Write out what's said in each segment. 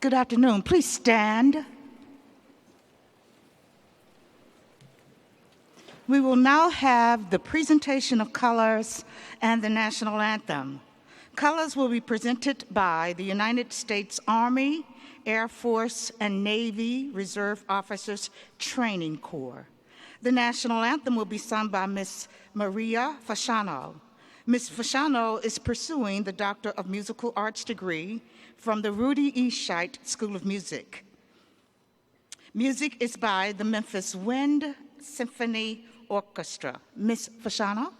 Good afternoon. Please stand. We will now have the presentation of colors and the national anthem. Colors will be presented by the United States Army, Air Force, and Navy Reserve Officers Training Corps. The national anthem will be sung by Ms. Maria Fasciano. Ms. Fasciano is pursuing the Doctor of Musical Arts degree from the Rudy E. Scheidt School of Music. Music is by the Memphis Wind Symphony Orchestra. Ms. Fasciano.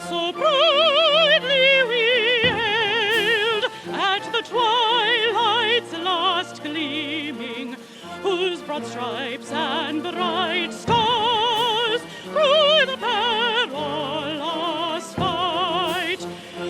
So proudly we hailed at the twilight's last gleaming, whose broad stripes and bright stars through the perilous fight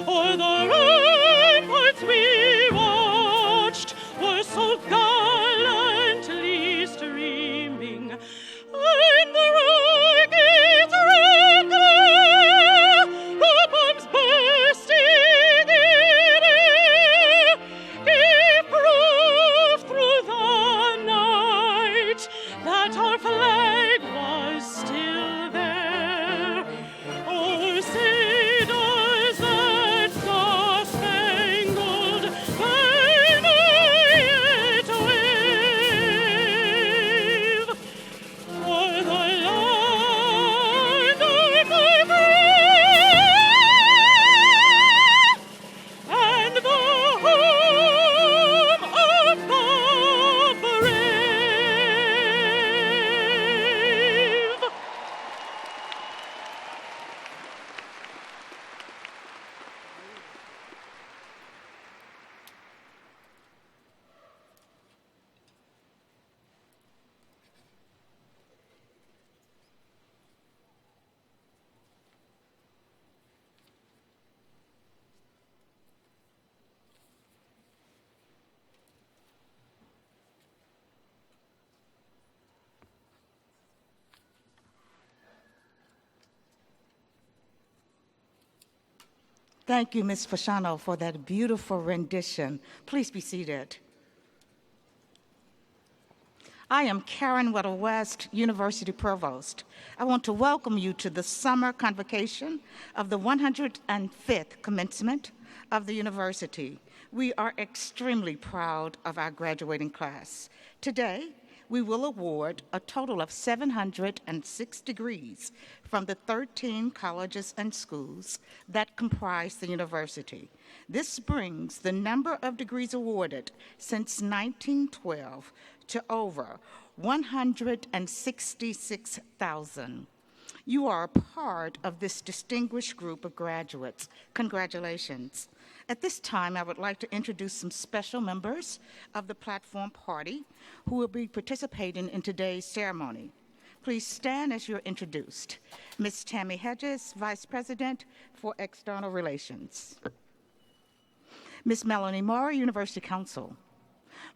o'er the ramparts we watched were so gallantly streaming, and the rockets red glare, the bombs bursting in air, gave proof through the night that our flag was still there. Oh, say does that star-spangled banner yet wave o'er the land of my free and the home of the brave? Thank you, Ms. Fasciano, for that beautiful rendition. Please be seated. I am Karen Weddle West, University Provost. I want to welcome you to the summer convocation of the 105th commencement of the university. We are extremely proud of our graduating class. Today, we will award a total of 706 degrees from the 13 colleges and schools that comprise the university. This brings the number of degrees awarded since 1912 to over 166,000. You are a part of this distinguished group of graduates. Congratulations. At this time, I would like to introduce some special members of the platform party who will be participating in today's ceremony. Please stand as you're introduced. Ms. Tammy Hedges, Vice President for External Relations. Ms. Melanie Moore, University Counsel.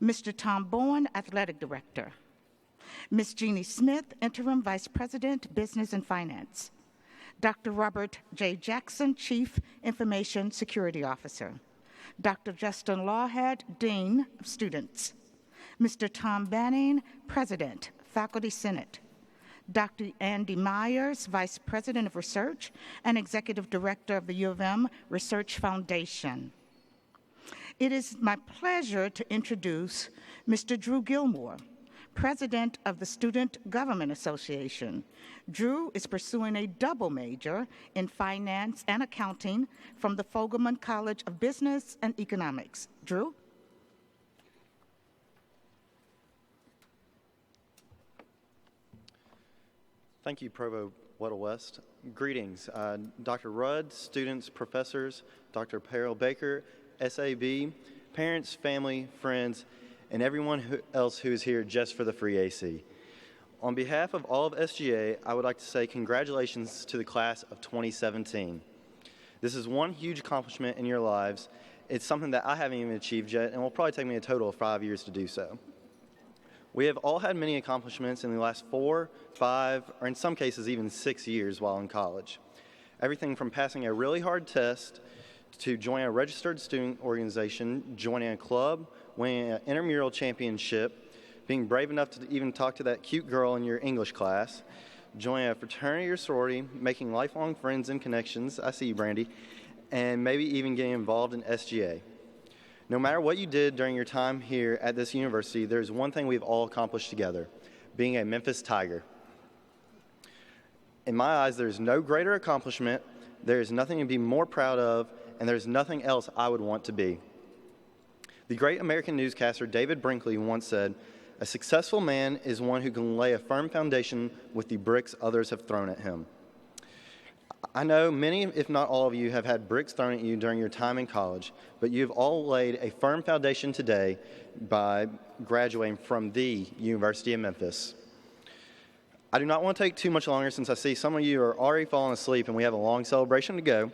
Mr. Tom Bowen, Athletic Director. Ms. Jeannie Smith, Interim Vice President, Business and Finance. Dr. Robert J. Jackson, Chief Information Security Officer. Dr. Justin Lawhead, Dean of Students. Mr. Tom Banning, President, Faculty Senate. Dr. Andy Myers, Vice President of Research and Executive Director of the U of M Research Foundation. It is my pleasure to introduce Mr. Drew Gilmore, President of the Student Government Association. Drew is pursuing a double major in finance and accounting from the Fogelman College of Business and Economics. Drew? Thank you, Provost Weddle West. Greetings, Dr. Rudd, students, professors, Dr. Peril Baker, SAB, parents, family, friends, and everyone else who is here just for the free AC. On behalf of all of SGA, I would like to say congratulations to the class of 2017. This is one huge accomplishment in your lives. It's something that I haven't even achieved yet, and will probably take me a total of 5 years to do so. We have all had many accomplishments in the last 4, 5, or in some cases even 6 years while in college. Everything from passing a really hard test to joining a registered student organization, joining a club, winning an intramural championship, being brave enough to even talk to that cute girl in your English class, joining a fraternity or sorority, making lifelong friends and connections, I see you, Brandy, and maybe even getting involved in SGA. No matter what you did during your time here at this university, there's one thing we've all accomplished together, being a Memphis Tiger. In my eyes, there's no greater accomplishment, there's nothing to be more proud of, and there's nothing else I would want to be. The great American newscaster David Brinkley once said, "A successful man is one who can lay a firm foundation with the bricks others have thrown at him." I know many, if not all of you, have had bricks thrown at you during your time in college, but you've all laid a firm foundation today by graduating from the University of Memphis. I do not want to take too much longer since I see some of you are already falling asleep and we have a long celebration to go.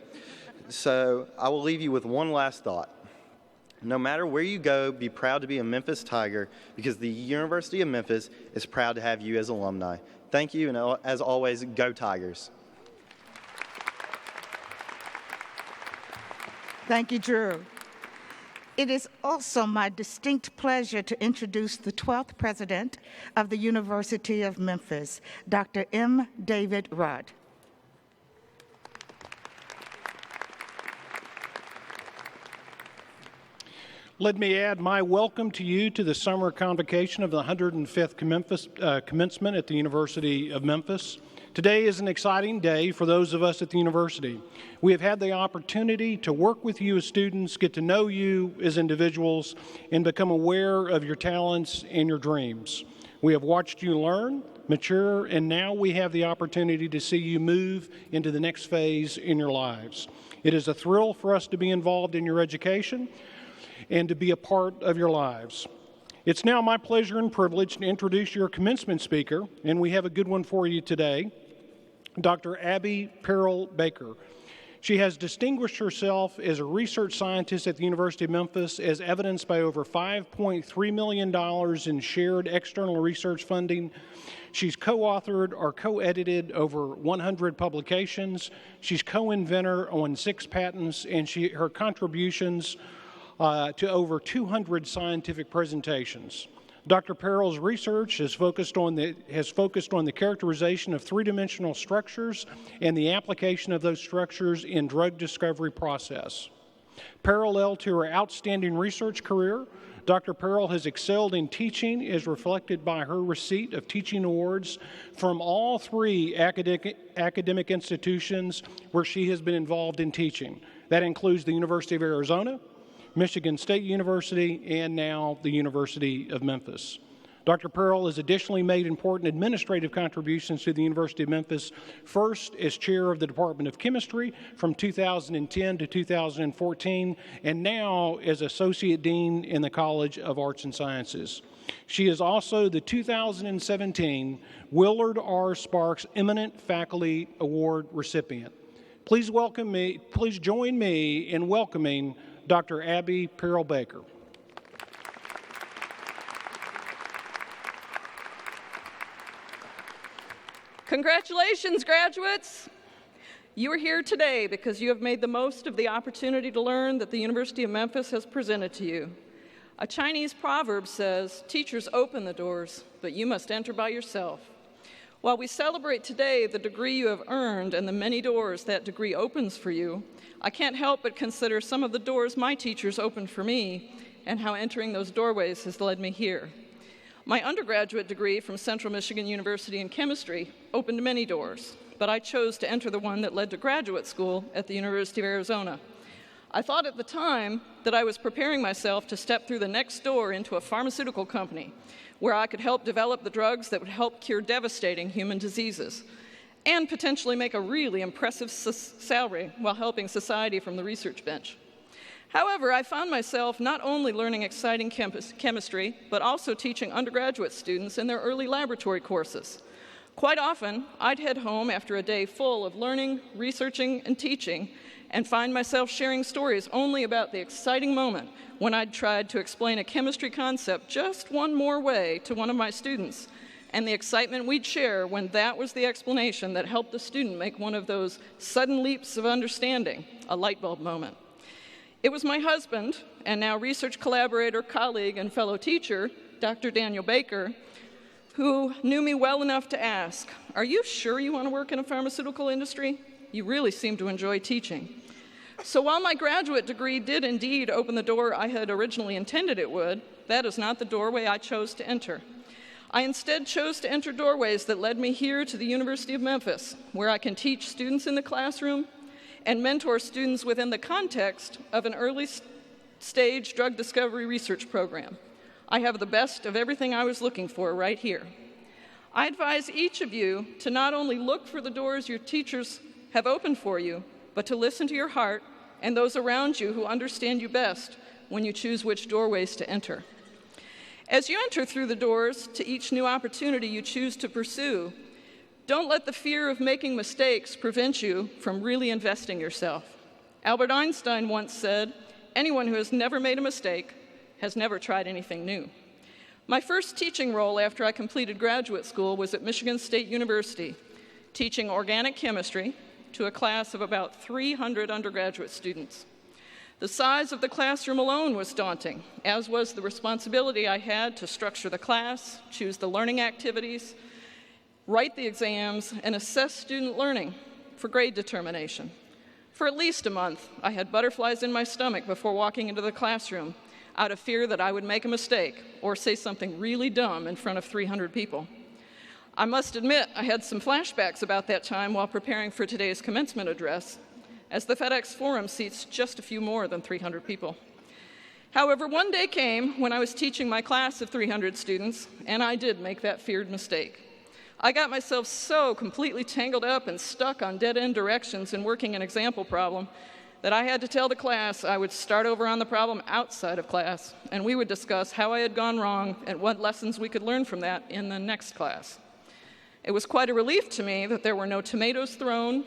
So I will leave you with one last thought. No matter where you go, be proud to be a Memphis Tiger because the University of Memphis is proud to have you as alumni. Thank you, and as always, go Tigers. Thank you, Drew. It is also my distinct pleasure to introduce the 12th president of the University of Memphis, Dr. M. David Rudd. Let me add my welcome to you to the summer convocation of the 105th Commencement at the University of Memphis. Today is an exciting day for those of us at the university. We have had the opportunity to work with you as students, get to know you as individuals, and become aware of your talents and your dreams. We have watched you learn, mature, and now we have the opportunity to see you move into the next phase in your lives. It is a thrill for us to be involved in your education and to be a part of your lives. It's now my pleasure and privilege to introduce your commencement speaker, and we have a good one for you today, Dr. Abby Peril Baker. She has distinguished herself as a research scientist at the University of Memphis, as evidenced by over $5.3 million in shared external research funding. She's co-authored or co-edited over 100 publications. She's co-inventor on 6 patents, and her contributions to over 200 scientific presentations. Dr. Peril's research has focused on the characterization of three-dimensional structures and the application of those structures in drug discovery process. Parallel to her outstanding research career, Dr. Peril has excelled in teaching, as reflected by her receipt of teaching awards from all 3 academic institutions where she has been involved in teaching. That includes the University of Arizona, Michigan State University, and now the University of Memphis. Dr. Peril has additionally made important administrative contributions to the University of Memphis, first as chair of the Department of Chemistry from 2010 to 2014, and now as associate dean in the College of Arts and Sciences. She is also the 2017 Willard R. Sparks Eminent Faculty Award recipient. Please join me in welcoming Dr. Abby Perel-Baker. Congratulations, graduates! You are here today because you have made the most of the opportunity to learn that the University of Memphis has presented to you. A Chinese proverb says, "Teachers open the doors, but you must enter by yourself." While we celebrate today the degree you have earned and the many doors that degree opens for you, I can't help but consider some of the doors my teachers opened for me and how entering those doorways has led me here. My undergraduate degree from Central Michigan University in chemistry opened many doors, but I chose to enter the one that led to graduate school at the University of Arizona. I thought at the time that I was preparing myself to step through the next door into a pharmaceutical company where I could help develop the drugs that would help cure devastating human diseases and potentially make a really impressive salary while helping society from the research bench. However, I found myself not only learning exciting chemistry, but also teaching undergraduate students in their early laboratory courses. Quite often, I'd head home after a day full of learning, researching, and teaching, and find myself sharing stories only about the exciting moment when I'd tried to explain a chemistry concept just one more way to one of my students, and the excitement we'd share when that was the explanation that helped the student make one of those sudden leaps of understanding, a light bulb moment. It was my husband, and now research collaborator, colleague, and fellow teacher, Dr. Daniel Baker, who knew me well enough to ask, "Are you sure you want to work in a pharmaceutical industry? You really seem to enjoy teaching." So while my graduate degree did indeed open the door I had originally intended it would, that is not the doorway I chose to enter. I instead chose to enter doorways that led me here to the University of Memphis, where I can teach students in the classroom and mentor students within the context of an early stage drug discovery research program. I have the best of everything I was looking for right here. I advise each of you to not only look for the doors your teachers have opened for you, but to listen to your heart and those around you who understand you best when you choose which doorways to enter. As you enter through the doors to each new opportunity you choose to pursue, don't let the fear of making mistakes prevent you from really investing yourself. Albert Einstein once said, "Anyone who has never made a mistake has never tried anything new." My first teaching role after I completed graduate school was at Michigan State University, teaching organic chemistry to a class of about 300 undergraduate students. The size of the classroom alone was daunting, as was the responsibility I had to structure the class, choose the learning activities, write the exams, and assess student learning for grade determination. For at least a month, I had butterflies in my stomach before walking into the classroom, out of fear that I would make a mistake or say something really dumb in front of 300 people. I must admit I had some flashbacks about that time while preparing for today's commencement address, as the FedExForum seats just a few more than 300 people. However, one day came when I was teaching my class of 300 students, and I did make that feared mistake. I got myself so completely tangled up and stuck on dead-end directions in working an example problem that I had to tell the class I would start over on the problem outside of class, and we would discuss how I had gone wrong and what lessons we could learn from that in the next class. It was quite a relief to me that there were no tomatoes thrown,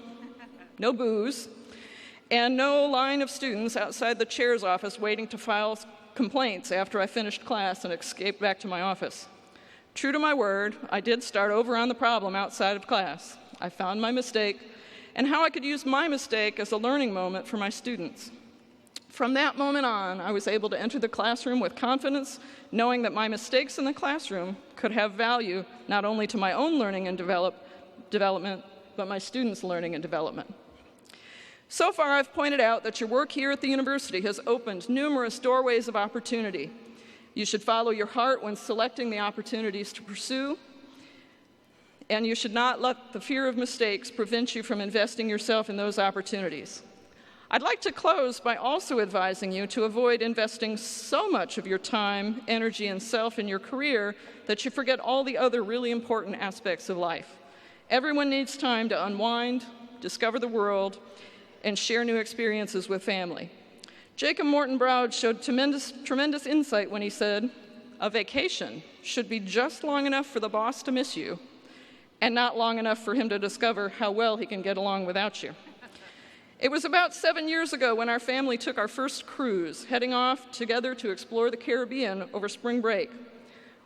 no booze, and no line of students outside the chair's office waiting to file complaints after I finished class and escaped back to my office. True to my word, I did start over on the problem outside of class. I found my mistake and how I could use my mistake as a learning moment for my students. From that moment on, I was able to enter the classroom with confidence, knowing that my mistakes in the classroom could have value not only to my own learning and development, but my students' learning and development. So far, I've pointed out that your work here at the university has opened numerous doorways of opportunity. You should follow your heart when selecting the opportunities to pursue, and you should not let the fear of mistakes prevent you from investing yourself in those opportunities. I'd like to close by also advising you to avoid investing so much of your time, energy, and self in your career that you forget all the other really important aspects of life. Everyone needs time to unwind, discover the world, and share new experiences with family. Jacob Morton Browd showed tremendous insight when he said, "A vacation should be just long enough for the boss to miss you and not long enough for him to discover how well he can get along without you." It was about 7 years ago when our family took our first cruise, heading off together to explore the Caribbean over spring break.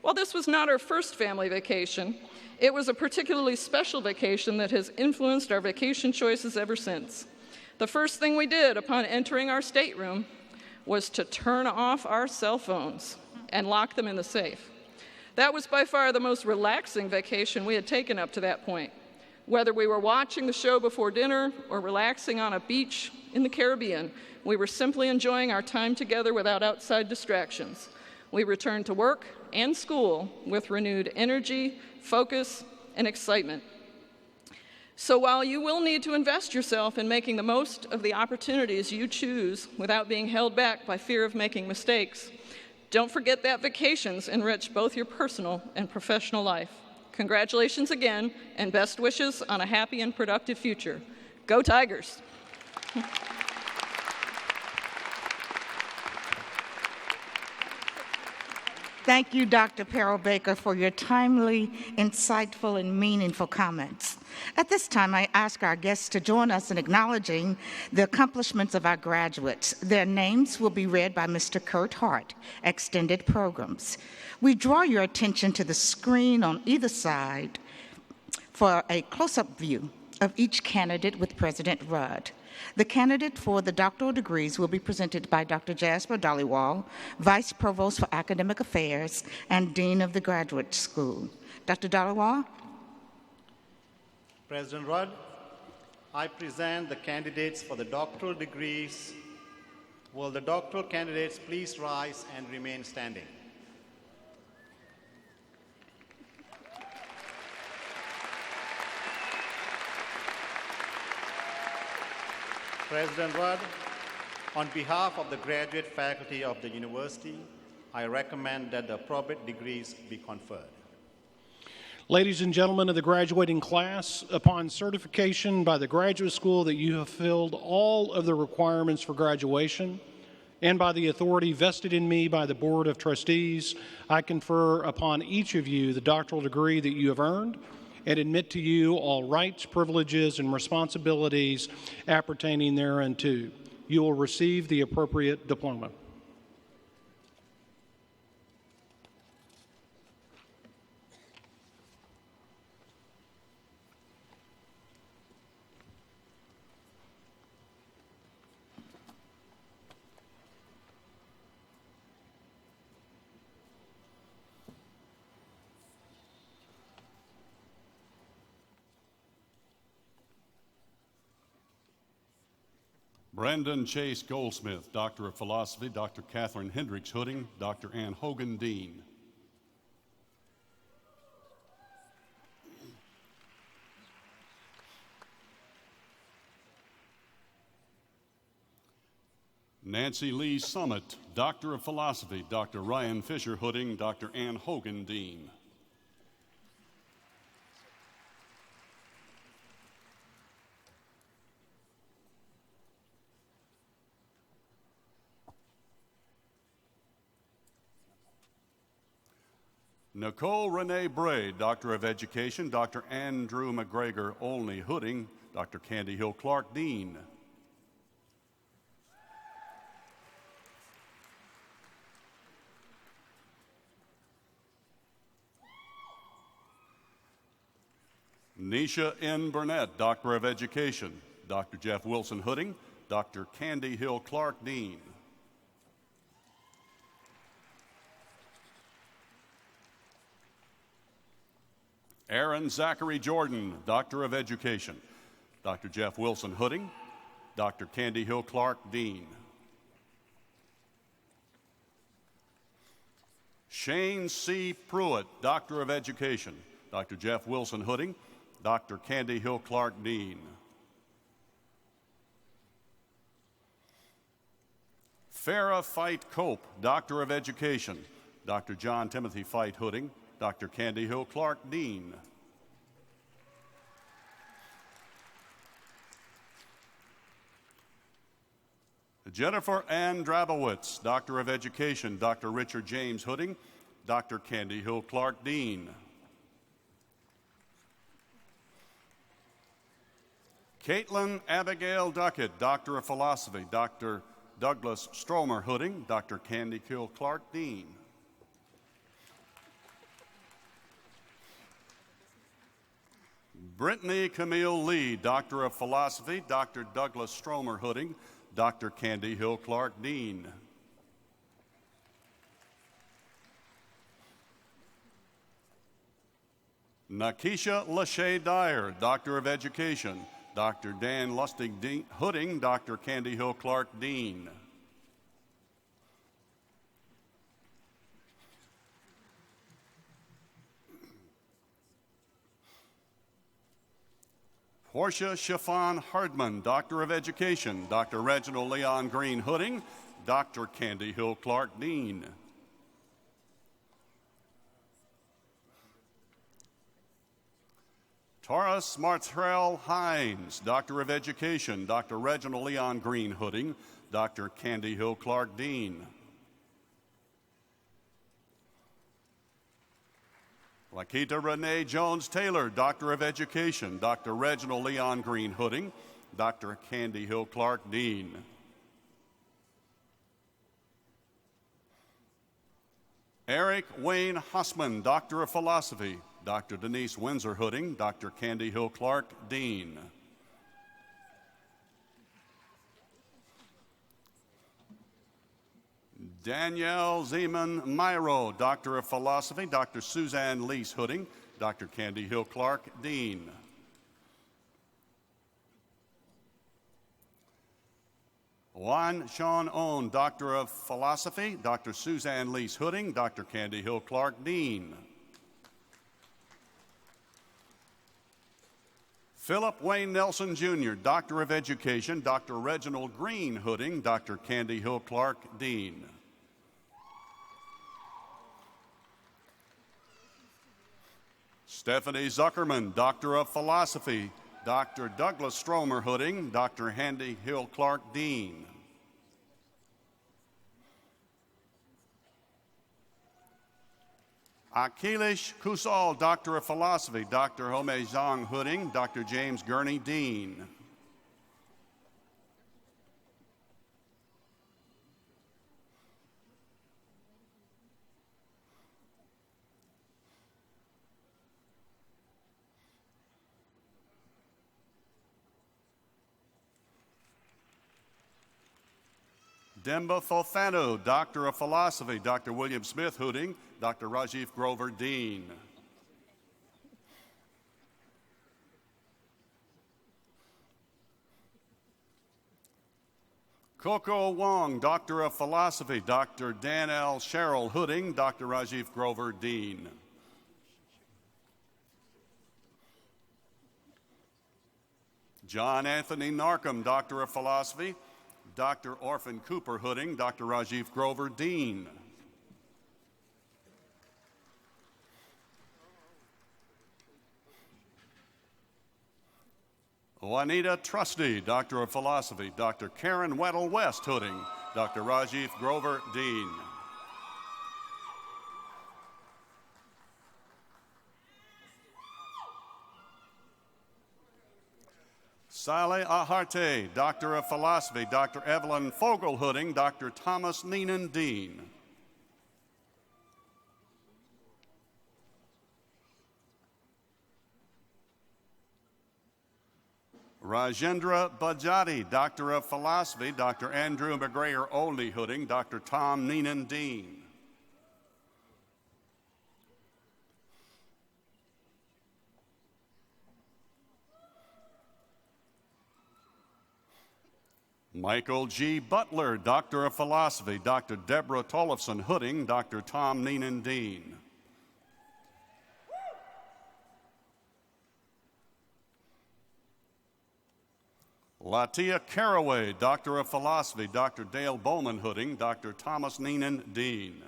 While this was not our first family vacation, it was a particularly special vacation that has influenced our vacation choices ever since. The first thing we did upon entering our stateroom was to turn off our cell phones and lock them in the safe. That was by far the most relaxing vacation we had taken up to that point. Whether we were watching the show before dinner or relaxing on a beach in the Caribbean, we were simply enjoying our time together without outside distractions. We returned to work and school with renewed energy, focus, and excitement. So while you will need to invest yourself in making the most of the opportunities you choose without being held back by fear of making mistakes, don't forget that vacations enrich both your personal and professional life. Congratulations again, and best wishes on a happy and productive future. Go Tigers! Thank you, Dr. Peril Baker, for your timely, insightful, and meaningful comments. At this time, I ask our guests to join us in acknowledging the accomplishments of our graduates. Their names will be read by Mr. Kurt Hart, Extended Programs. We draw your attention to the screen on either side for a close-up view of each candidate with President Rudd. The candidate for the doctoral degrees will be presented by Dr. Jasper Dollywall, Vice Provost for Academic Affairs and Dean of the Graduate School. Dr. Dollywall? President Rudd, I present the candidates for the doctoral degrees. Will the doctoral candidates please rise and remain standing? President Rudd, on behalf of the graduate faculty of the university, I recommend that the appropriate degrees be conferred. Ladies and gentlemen of the graduating class, upon certification by the graduate school that you have filled all of the requirements for graduation, and by the authority vested in me by the Board of Trustees, I confer upon each of you the doctoral degree that you have earned, and admit to you all rights, privileges, and responsibilities appertaining thereunto. You will receive the appropriate diploma. Brandon Chase Goldsmith, Doctor of Philosophy, Dr. Catherine Hendricks Hooding, Dr. Ann Hogan Dean. Nancy Lee Summit, Doctor of Philosophy, Dr. Ryan Fisher Hooding, Dr. Ann Hogan Dean. Nicole Renee Bray, Doctor of Education, Dr. Andrew McGregor Olney Hooding, Dr. Candy Hill Clark Dean. Nisha N. Burnett, Doctor of Education, Dr. Jeff Wilson Hooding, Dr. Candy Hill Clark Dean. Aaron Zachary Jordan, Doctor of Education, Dr. Jeff Wilson Hooding, Dr. Candy Hill Clark Dean. Shane C. Pruitt, Doctor of Education, Dr. Jeff Wilson Hooding, Dr. Candy Hill Clark Dean. Farrah Fight Cope, Doctor of Education, Dr. John Timothy Fight Hooding, Dr. Candy Hill Clark Dean. Jennifer Ann Drabowitz, Doctor of Education, Dr. Richard James Hooding, Dr. Candy Hill Clark Dean. Caitlin Abigail Duckett, Doctor of Philosophy, Dr. Douglas Stromer Hooding, Dr. Candy Kill Clark, Dean. Brittany Camille Lee, Doctor of Philosophy, Dr. Douglas Stromer Hooding, Dr. Candy Hill Clark, Dean. Nakisha Lachey Dyer, Doctor of Education, Dr. Dan Lustig Hooding, Dr. Candy Hill Clark, Dean. Portia Chiffon Hardman, Doctor of Education, Dr. Reginald Leon Green Hooding, Dr. Candy Hill Clark, Dean. Taurus Martrell Hines, Doctor of Education, Dr. Reginald Leon Green Hooding, Dr. Candy Hill Clark, Dean. Lakita Renee Jones Taylor, Doctor of Education, Dr. Reginald Leon Green Hooding, Dr. Candy Hill Clark, Dean. Eric Wayne Hossman, Doctor of Philosophy, Dr. Denise Windsor Hooding, Dr. Candy Hill Clark, Dean. Danielle Zeman Myro, Doctor of Philosophy, Dr. Suzanne Lease Hooding, Dr. Candy Hill Clark, Dean. Juan Sean Owen, Doctor of Philosophy, Dr. Suzanne Lease Hooding, Dr. Candy Hill Clark, Dean. Philip Wayne Nelson Jr., Doctor of Education, Dr. Reginald Green Hooding, Dr. Candy Hill Clark, Dean. Stephanie Zuckerman, Doctor of Philosophy, Dr. Douglas Stromer Hooding, Dr. Candy Hill Clark, Dean. Akilish Kusal, Doctor of Philosophy, Dr. Home Zhang Hooding, Dr. James Gurney, Dean. Demba Fofano, Doctor of Philosophy, Dr. William Smith Hooding, Dr. Rajiv Grover, Dean. Coco Wong, Doctor of Philosophy, Dr. Dan L. Sherrill Hooding, Dr. Rajiv Grover, Dean. John Anthony Narcombe, Doctor of Philosophy, Dr. Orphan Cooper Hooding, Dr. Rajiv Grover, Dean. Juanita Trusty, Doctor of Philosophy, Dr. Karen Weddle West Hooding, Dr. Rajiv Grover, Dean. Saleh Aharte, Doctor of Philosophy, Dr. Evelyn Fogel Hooding, Dr. Thomas Neenan, Dean. Rajendra Bajati, Doctor of Philosophy, Dr. Andrew McGregor Olney Hooding, Dr. Tom Neenan, Dean. Michael G. Butler, Doctor of Philosophy, Dr. Deborah Tollefson Hooding, Dr. Tom Neenan, Dean. Latia Caraway, Doctor of Philosophy, Dr. Dale Bowman Hooding, Dr. Thomas Neenan, Dean.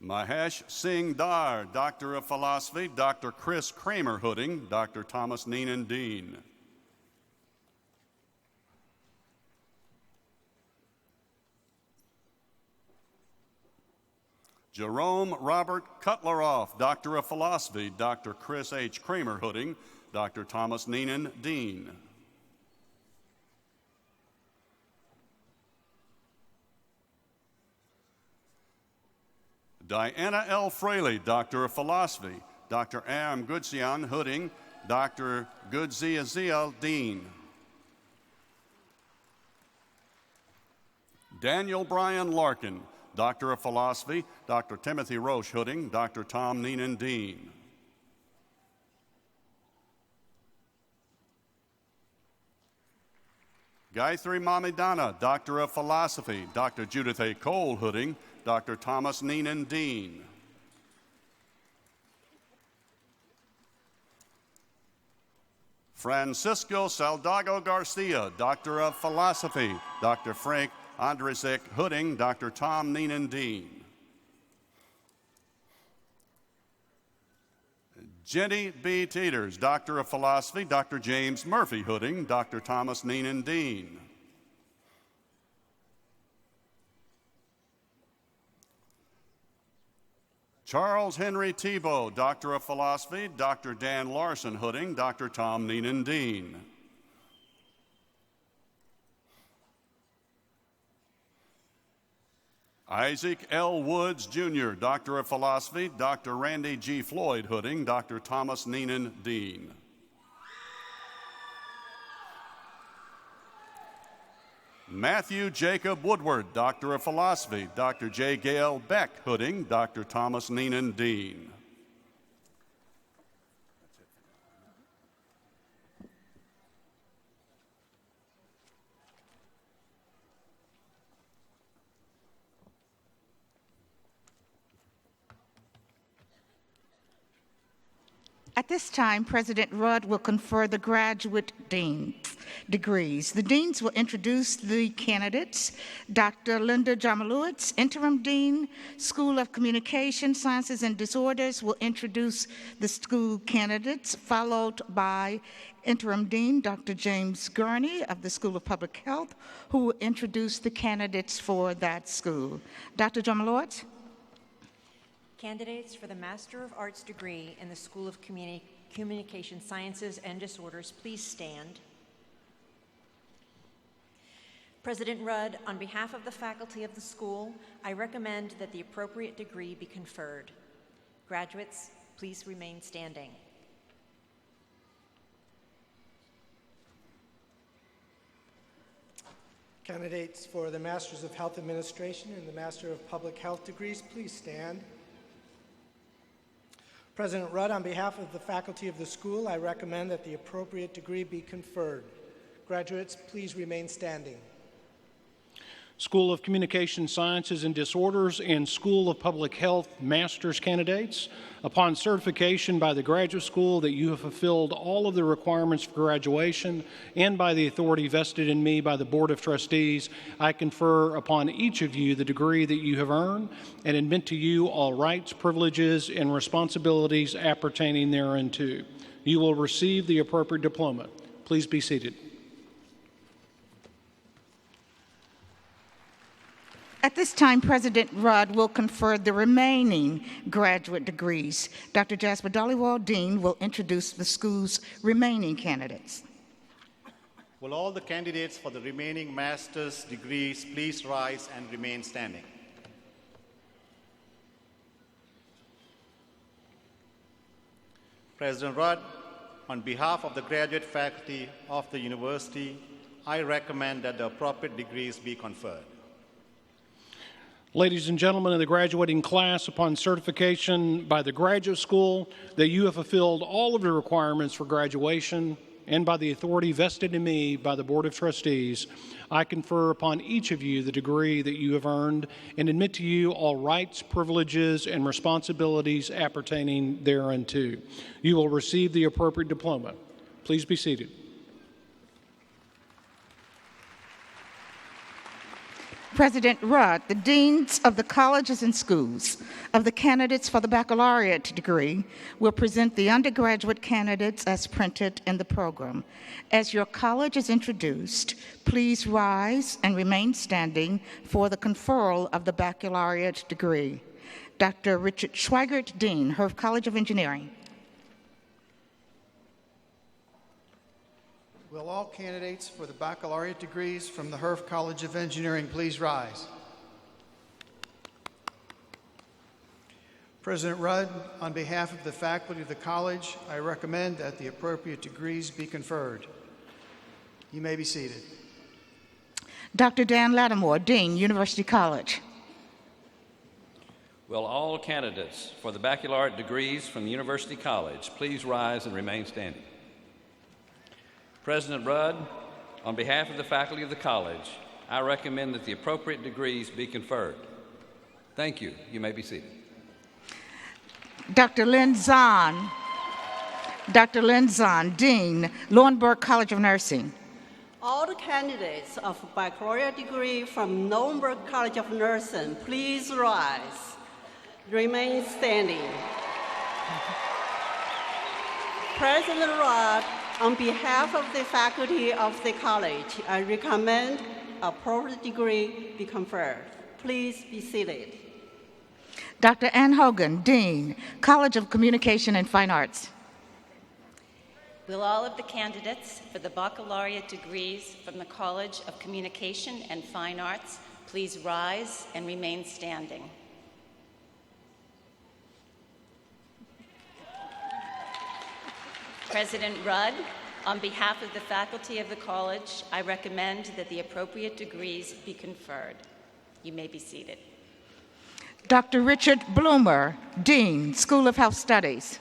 Mahesh Singh Dar, Doctor of Philosophy, Dr. Chris Kramer Hooding, Dr. Thomas Neenan, Dean. Jerome Robert Cutleroff, Doctor of Philosophy, Dr. Chris H. Kramer Hooding, Dr. Thomas Neenan, Dean. Diana L. Fraley, Doctor of Philosophy, Dr. Am Gudsian Hooding, Dr. Gudziaziel, Dean. Daniel Bryan Larkin, Doctor of Philosophy, Dr. Timothy Roche Hooding, Dr. Tom Neenan, Dean. Gayatri Mamidana, Doctor of Philosophy, Dr. Judith A. Cole Hooding, Dr. Thomas Neenan, Dean. Francisco Saldago Garcia, Doctor of Philosophy, Dr. Frank Andrzejczyk Hooding, Dr. Tom Neenan, Dean. Jenny B. Teeters, Doctor of Philosophy, Dr. James Murphy Hooding, Dr. Thomas Neenan, Dean. Charles Henry Tebow, Doctor of Philosophy, Dr. Dan Larson Hooding, Dr. Tom Neenan, Dean. Isaac L. Woods, Jr., Doctor of Philosophy, Dr. Randy G. Floyd Hooding, Dr. Thomas Neenan, Dean. Matthew Jacob Woodward, Doctor of Philosophy, Dr. J. Gale Beck Hooding, Dr. Thomas Neenan, Dean. At this time, President Rudd will confer the graduate dean's degrees. The deans will introduce the candidates. Dr. Linda Jamalowitz, Interim Dean, School of Communication, Sciences and Disorders, will introduce the school candidates, followed by Interim Dean Dr. James Gurney of the School of Public Health, who will introduce the candidates for that school. Dr. Jamalowitz? Candidates for the Master of Arts degree in the School of Communication Sciences and Disorders, please stand. President Rudd, on behalf of the faculty of the school, I recommend that the appropriate degree be conferred. Graduates, please remain standing. Candidates for the Masters of Health Administration and the Master of Public Health degrees, please stand. President Rudd, on behalf of the faculty of the school, I recommend that the appropriate degree be conferred. Graduates, please remain standing. School of Communication Sciences and Disorders and School of Public Health master's candidates, upon certification by the graduate school that you have fulfilled all of the requirements for graduation and by the authority vested in me by the Board of Trustees, I confer upon each of you the degree that you have earned and admit to you all rights, privileges, and responsibilities appertaining thereunto. You will receive the appropriate diploma. Please be seated. At this time, President Rudd will confer the remaining graduate degrees. Dr. Jasper Dollywall, Dean, will introduce the school's remaining candidates. Will all the candidates for the remaining master's degrees please rise and remain standing? President Rudd, on behalf of the graduate faculty of the university, I recommend that the appropriate degrees be conferred. Ladies and gentlemen of the graduating class, upon certification by the graduate school that you have fulfilled all of the requirements for graduation and by the authority vested in me by the Board of Trustees, I confer upon each of you the degree that you have earned and admit to you all rights, privileges, and responsibilities appertaining thereunto. You will receive the appropriate diploma. Please be seated. President Rudd, the deans of the colleges and schools of the candidates for the baccalaureate degree will present the undergraduate candidates as printed in the program. As your college is introduced, please rise and remain standing for the conferral of the baccalaureate degree. Dr. Richard Schweigert, Dean, Herf College of Engineering. Will all candidates for the baccalaureate degrees from the Herf College of Engineering please rise? President Rudd, on behalf of the faculty of the college, I recommend that the appropriate degrees be conferred. You may be seated. Dr. Dan Lattimore, Dean, University College. Will all candidates for the baccalaureate degrees from the University College please rise and remain standing? President Rudd, on behalf of the faculty of the college, I recommend that the appropriate degrees be conferred. Thank you. You may be seated. Dr. Lynn Zahn, Dean, Lauenburg College of Nursing. All the candidates of baccalaureate degree from Lauenburg College of Nursing, please rise. Remain standing. President Rudd, on behalf of the faculty of the college, I recommend appropriate degree be conferred. Please be seated. Dr. Ann Hogan, Dean, College of Communication and Fine Arts. Will all of the candidates for the baccalaureate degrees from the College of Communication and Fine Arts please rise and remain standing? President Rudd, on behalf of the faculty of the college, I recommend that the appropriate degrees be conferred. You may be seated. Dr. Richard Bloomer, Dean, School of Health Studies.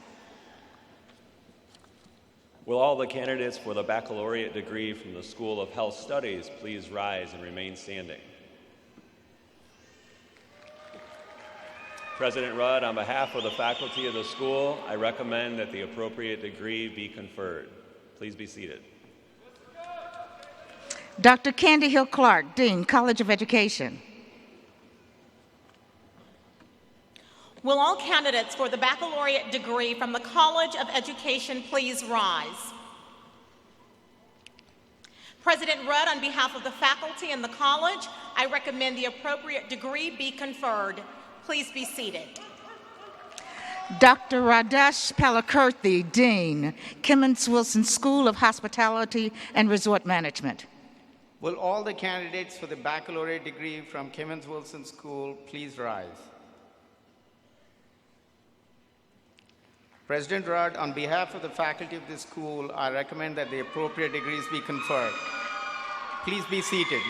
Will all the candidates for the baccalaureate degree from the School of Health Studies please rise and remain standing? President Rudd, on behalf of the faculty of the school, I recommend that the appropriate degree be conferred. Please be seated. Dr. Candy Hill Clark, Dean, College of Education. Will all candidates for the baccalaureate degree from the College of Education please rise? President Rudd, on behalf of the faculty and the college, I recommend the appropriate degree be conferred. Please be seated. Dr. Radesh Palakurthi, Dean, Kimmons Wilson School of Hospitality and Resort Management. Will all the candidates for the baccalaureate degree from Kimmons Wilson School please rise? President Rudd, on behalf of the faculty of this school, I recommend that the appropriate degrees be conferred. Please be seated.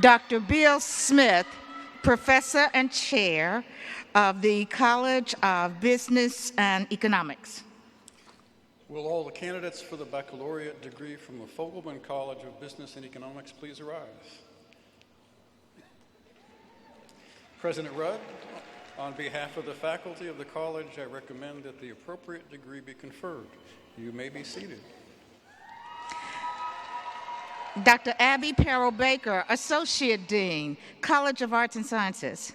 Dr. Bill Smith, Professor and Chair of the College of Business and Economics. Will all the candidates for the baccalaureate degree from the Fogelman College of Business and Economics please arise? President Rudd, on behalf of the faculty of the college, I recommend that the appropriate degree be conferred. You may be seated. Dr. Abby Perrell Baker, Associate Dean, College of Arts and Sciences.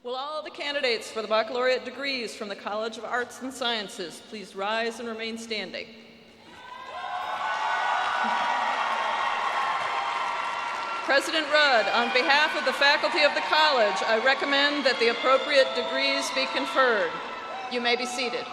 Will all the candidates for the baccalaureate degrees from the College of Arts and Sciences please rise and remain standing? President Rudd, on behalf of the faculty of the college, I recommend that the appropriate degrees be conferred. You may be seated.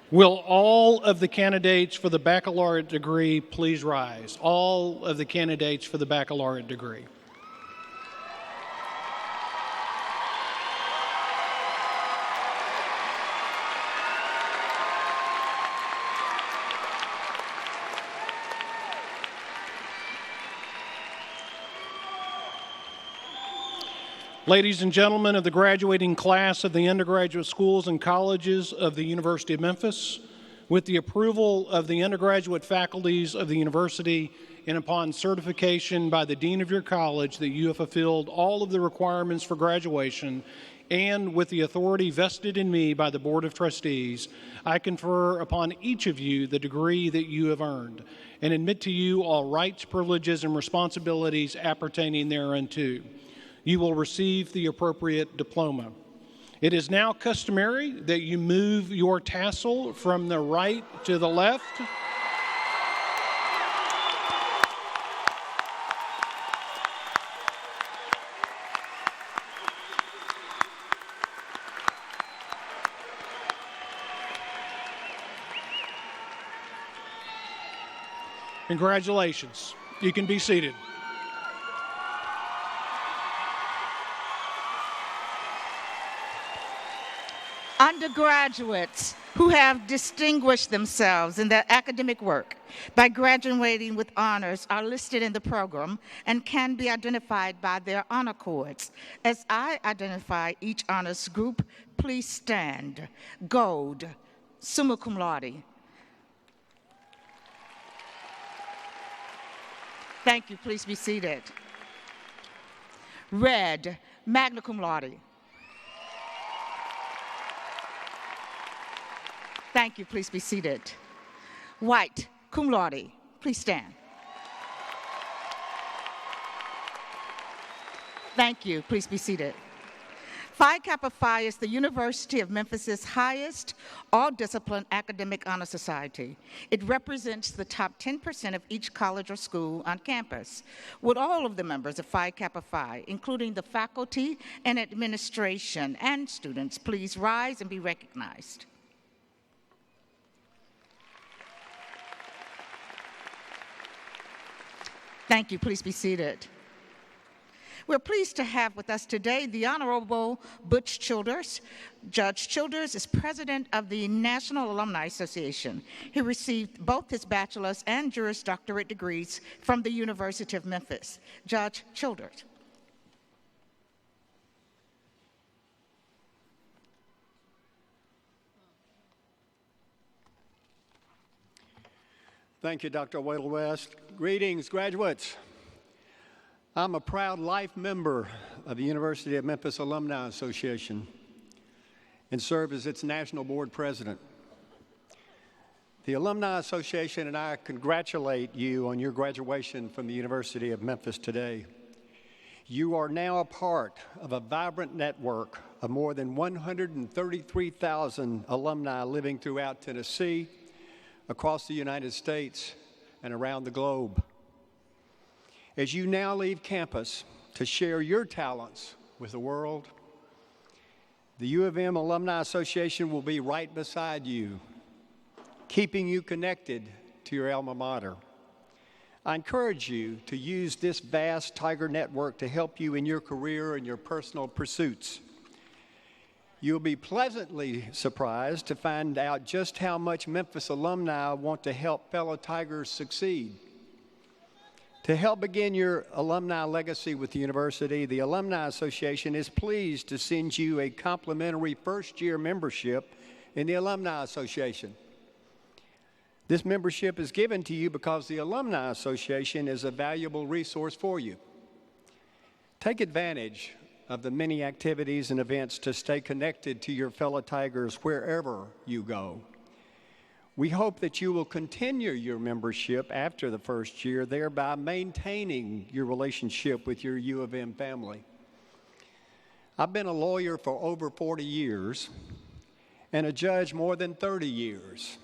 Will all of the candidates for the baccalaureate degree please rise? All of the candidates for the baccalaureate degree. Ladies and gentlemen of the graduating class of the undergraduate schools and colleges of the University of Memphis, with the approval of the undergraduate faculties of the university and upon certification by the dean of your college that you have fulfilled all of the requirements for graduation, and with the authority vested in me by the Board of Trustees, I confer upon each of you the degree that you have earned, and admit to you all rights, privileges, and responsibilities appertaining thereunto. You will receive the appropriate diploma. It is now customary that you move your tassel from the right to the left. Congratulations. You can be seated. Undergraduates who have distinguished themselves in their academic work by graduating with honors are listed in the program and can be identified by their honor cords. As I identify each honors group, please stand. Gold, summa cum laude. Thank you. Please be seated. Red, magna cum laude. Thank you. Please be seated. White, cum laude. Please stand. Thank you. Please be seated. Phi Kappa Phi is the University of Memphis's highest all-discipline academic honor society. It represents the top 10% of each college or school on campus. Would all of the members of Phi Kappa Phi, including the faculty and administration and students, please rise and be recognized? Thank you. Please be seated. We're pleased to have with us today the Honorable Butch Childers. Judge Childers is president of the National Alumni Association. He received both his bachelor's and Juris Doctorate degrees from the University of Memphis. Judge Childers. Thank you, Dr. Waddell West. Greetings, graduates. I'm a proud life member of the University of Memphis Alumni Association and serve as its national board president. The Alumni Association and I congratulate you on your graduation from the University of Memphis today. You are now a part of a vibrant network of more than 133,000 alumni living throughout Tennessee, across the United States, and around the globe. As you now leave campus to share your talents with the world, the U of M Alumni Association will be right beside you, keeping you connected to your alma mater. I encourage you to use this vast Tiger network to help you in your career and your personal pursuits. You'll be pleasantly surprised to find out just how much Memphis alumni want to help fellow Tigers succeed. To help begin your alumni legacy with the university, the Alumni Association is pleased to send you a complimentary first-year membership in the Alumni Association. This membership is given to you because the Alumni Association is a valuable resource for you. Take advantage of the many activities and events to stay connected to your fellow Tigers wherever you go. We hope that you will continue your membership after the first year, thereby maintaining your relationship with your U of M family. I've been a lawyer for over 40 years and a judge more than 30 years,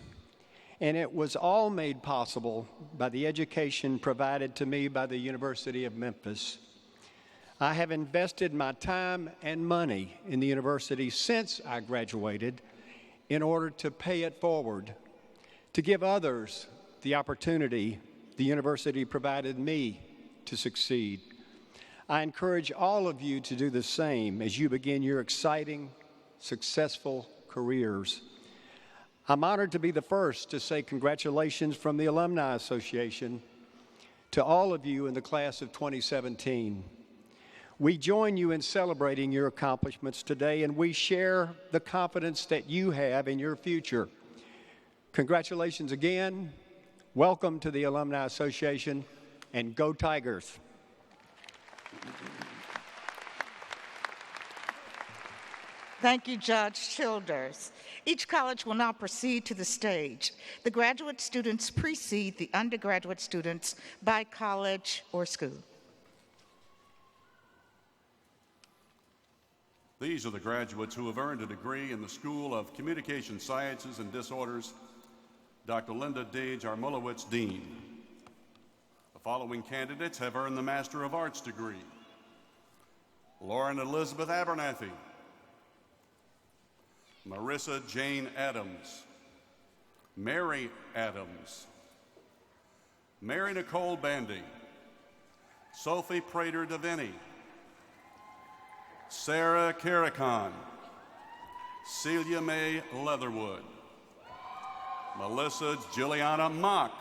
and it was all made possible by the education provided to me by the University of Memphis. I have invested my time and money in the university since I graduated in order to pay it forward, to give others the opportunity the university provided me to succeed. I encourage all of you to do the same as you begin your exciting, successful careers. I'm honored to be the first to say congratulations from the Alumni Association to all of you in the class of 2017. We join you in celebrating your accomplishments today, and we share the confidence that you have in your future. Congratulations again. Welcome to the Alumni Association, and go Tigers. Thank you, Judge Childers. Each college will now proceed to the stage. The graduate students precede the undergraduate students by college or school. These are the graduates who have earned a degree in the School of Communication Sciences and Disorders. Dr. Linda Deej Armulowitz, Dean. The following candidates have earned the Master of Arts degree. Lauren Elizabeth Abernathy, Marissa Jane Adams, Mary Adams, Mary Nicole Bandy, Sophie Prater DeVinny, Sarah Carricon, Celia May Leatherwood, Melissa Juliana Mock,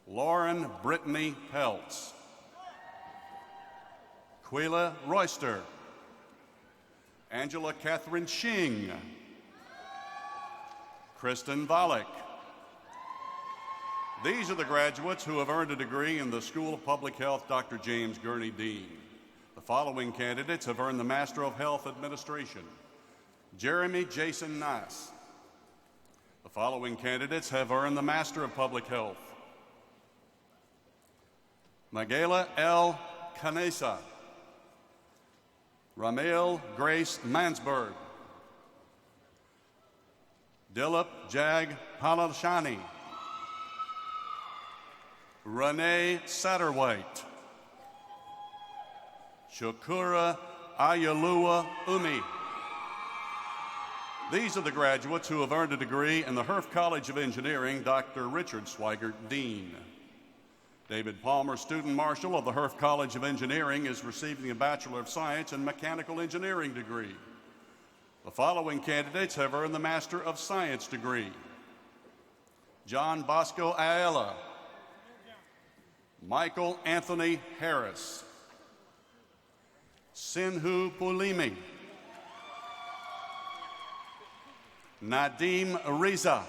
Lauren Brittany Peltz, Quila Royster, Angela Catherine Shing, Kristen Volek. These are the graduates who have earned a degree in the School of Public Health, Dr. James Gurney Dean. The following candidates have earned the Master of Health Administration. Jeremy Jason Nice. The following candidates have earned the Master of Public Health. Magala L. Canesa. Ramel Grace Mansberg. Dilip Jag Palashani. Renee Satterwhite. Shakura Ayalua Umi. These are the graduates who have earned a degree in the Herff College of Engineering, Dr. Richard Swigert, Dean. David Palmer, Student Marshal of the Herff College of Engineering, is receiving a Bachelor of Science in Mechanical Engineering degree. The following candidates have earned the Master of Science degree. John Bosco Ayala, Michael Anthony Harris, Sinhu Pulimi, Nadim Riza,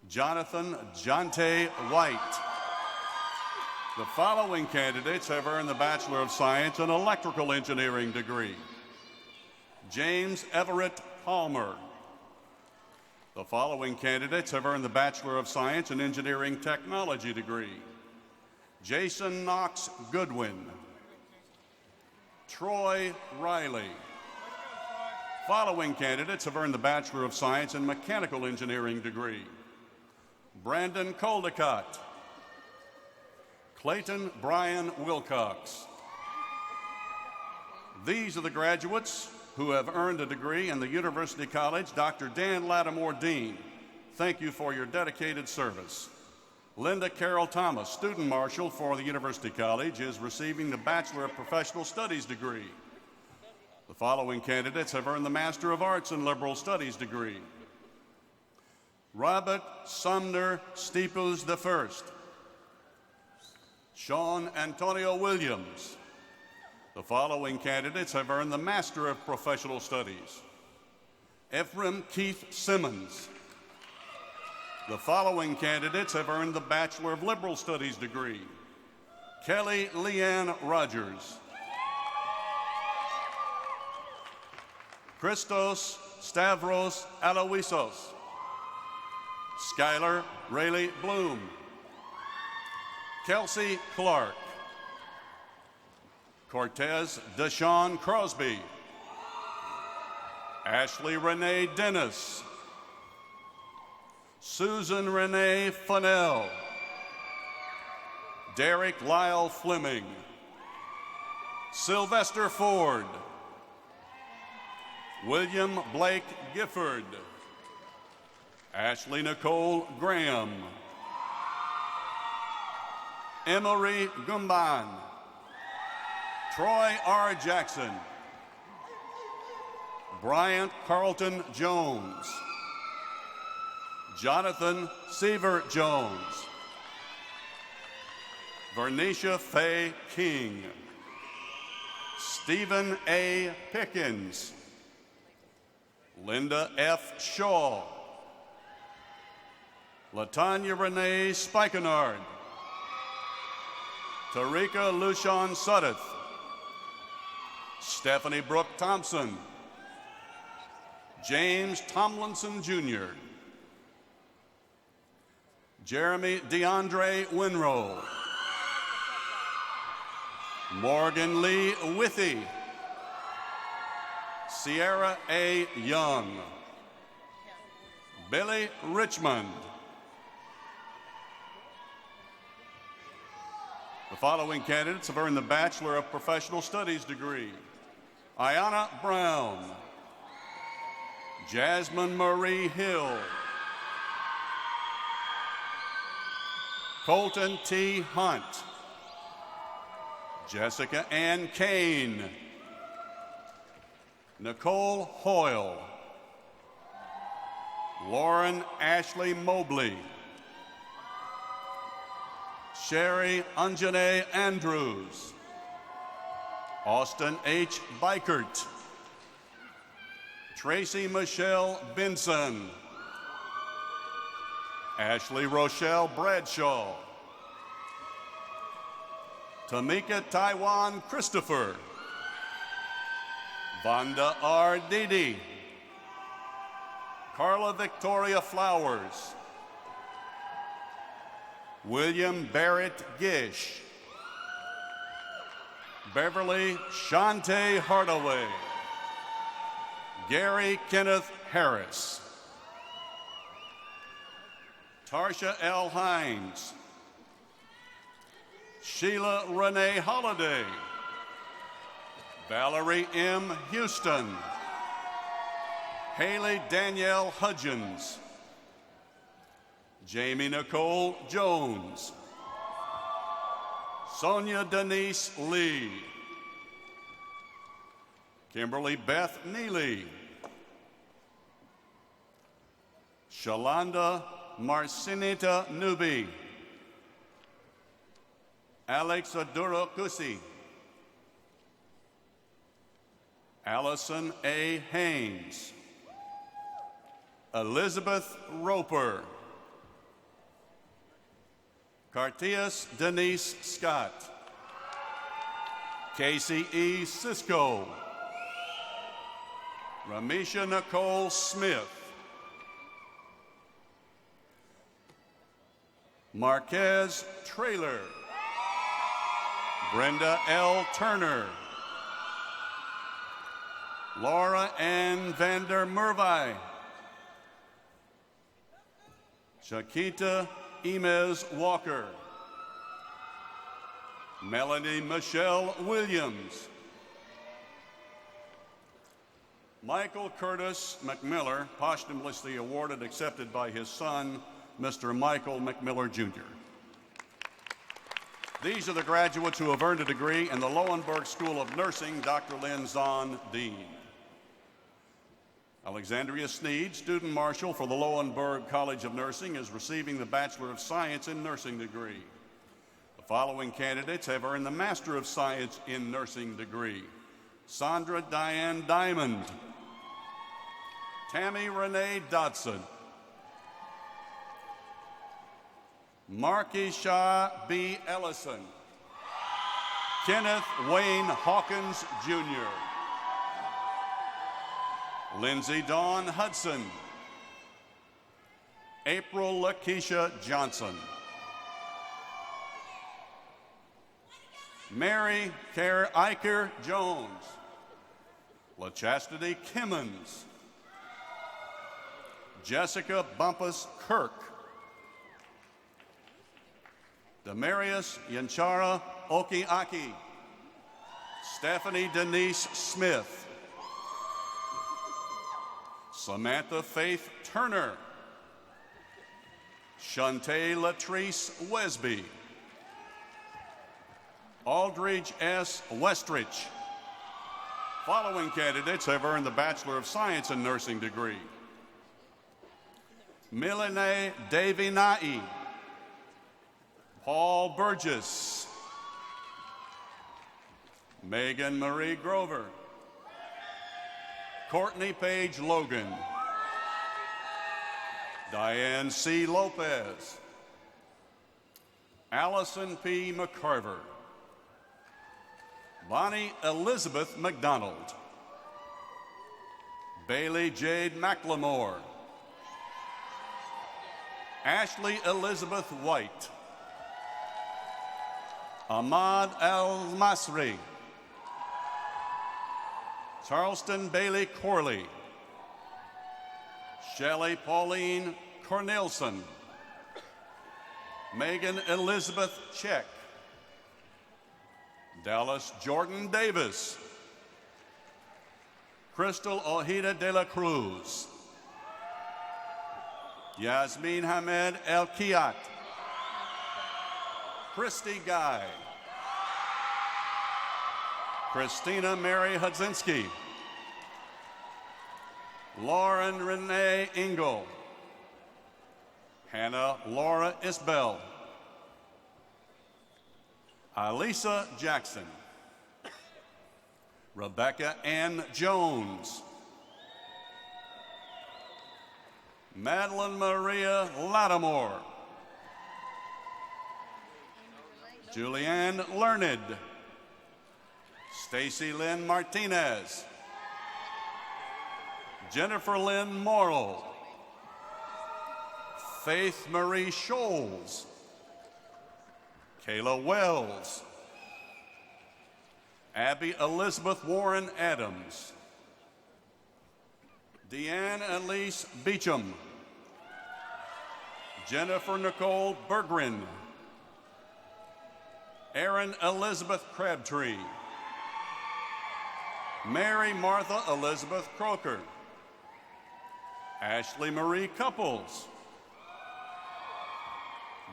Jonathan Jonte White. The following candidates have earned the Bachelor of Science in Electrical Engineering degree. James Everett Palmer. The following candidates have earned the Bachelor of Science in Engineering Technology degree. Jason Knox Goodwin. Troy Riley. Following candidates have earned the Bachelor of Science in Mechanical Engineering degree. Brandon Caldecott. Clayton Brian Wilcox. These are the graduates who have earned a degree in the University College, Dr. Dan Lattimore Dean. Thank you for your dedicated service. Linda Carroll Thomas, Student Marshal for the University College, is receiving the Bachelor of Professional Studies degree. The following candidates have earned the Master of Arts in Liberal Studies degree. Robert Sumner Steeples I. Sean Antonio Williams. The following candidates have earned the Master of Professional Studies. Ephraim Keith Simmons. The following candidates have earned the Bachelor of Liberal Studies degree. Kelly Leanne Rogers. Christos Stavros Aloisos. Skylar Rayleigh Bloom. Kelsey Clark. Cortez Deshawn Crosby. Ashley Renee Dennis. Susan Renee Fennell. Derek Lyle Fleming. Sylvester Ford. William Blake Gifford. Ashley Nicole Graham. Emery Gumban. Troy R. Jackson. Bryant Carlton Jones. Jonathan Seaver Jones. Vernicia Faye King. Stephen A. Pickens. Linda F. Shaw. Latanya Renee Spikenard. Tarika Lucian Suddeth. Stephanie Brooke Thompson. James Tomlinson Jr. Jeremy DeAndre Winroll. Morgan Lee Withy. Sierra A. Young. Billy Richmond. The following candidates have earned the Bachelor of Professional Studies degree. Ayana Brown. Jasmine Marie Hill. Colton T. Hunt, Jessica Ann Kane, Nicole Hoyle, Lauren Ashley Mobley, Sherry Anjane Andrews, Austin H. Bikert, Tracy Michelle Benson, Ashley Rochelle Bradshaw, Tamika Taiwan Christopher, Vonda R. Didi, Carla Victoria Flowers, William Barrett Gish, Beverly Shante Hardaway, Gary Kenneth Harris, Tarsha L. Hines, Sheila Renee Holliday, Valerie M. Houston, Haley Danielle Hudgens, Jamie Nicole Jones, Sonia Denise Lee, Kimberly Beth Neely, Shalonda Marcinita Newby, Alex Aduro Kusi, Allison A. Haynes, Elizabeth Roper, Cartias Denise Scott, Casey E. Cisco, Ramisha Nicole Smith, Marquez Traylor, Brenda L. Turner, Laura Ann Vander Mervai, Shakita Imez Walker, Melanie Michelle Williams, Michael Curtis McMiller, posthumously awarded, accepted by his son, Mr. Michael McMiller, Jr. These are the graduates who have earned a degree in the Lowenberg School of Nursing, Dr. Lynn Zahn, Dean. Alexandria Sneed, student marshal for the Lowenberg College of Nursing, is receiving the Bachelor of Science in Nursing degree. The following candidates have earned the Master of Science in Nursing degree: Sandra Diane Diamond, Tammy Renee Dodson, Marky Shah B. Ellison, Kenneth Wayne Hawkins, Jr., Lindsay Dawn Hudson, April Lakeisha Johnson, Mary Care Iker Jones, LaChastity Kimmons, Jessica Bumpus Kirk, Demarius Yanchara Okiaki, Stephanie Denise Smith, Samantha Faith Turner, Shantae Latrice Wesby, Aldridge S. Westrich. Following candidates have earned the Bachelor of Science in Nursing degree: Milene Devinai, Paul Burgess, Megan Marie Grover, Courtney Page Logan, Diane C. Lopez, Allison P. McCarver, Bonnie Elizabeth McDonald, Bailey Jade McLemore, Ashley Elizabeth White, Ahmad Al-Masri, Charleston Bailey Corley, Shelley Pauline Cornelson, Megan Elizabeth Check, Dallas Jordan Davis, Crystal Ojeda de la Cruz, Yasmin Hamed El Kiat, Christy Guy. Christina Mary Hudzinski. Lauren Renee Engel. Hannah Laura Isbell. Alisa Jackson. Rebecca Ann Jones. Madeline Maria Lattimore. Julianne Learned. Stacy Lynn Martinez. Jennifer Lynn Morrill. Faith Marie Scholes. Kayla Wells. Abby Elizabeth Warren Adams. Deanne Elise Beecham. Jennifer Nicole Berggren. Erin Elizabeth Crabtree. Mary Martha Elizabeth Croker. Ashley Marie Couples.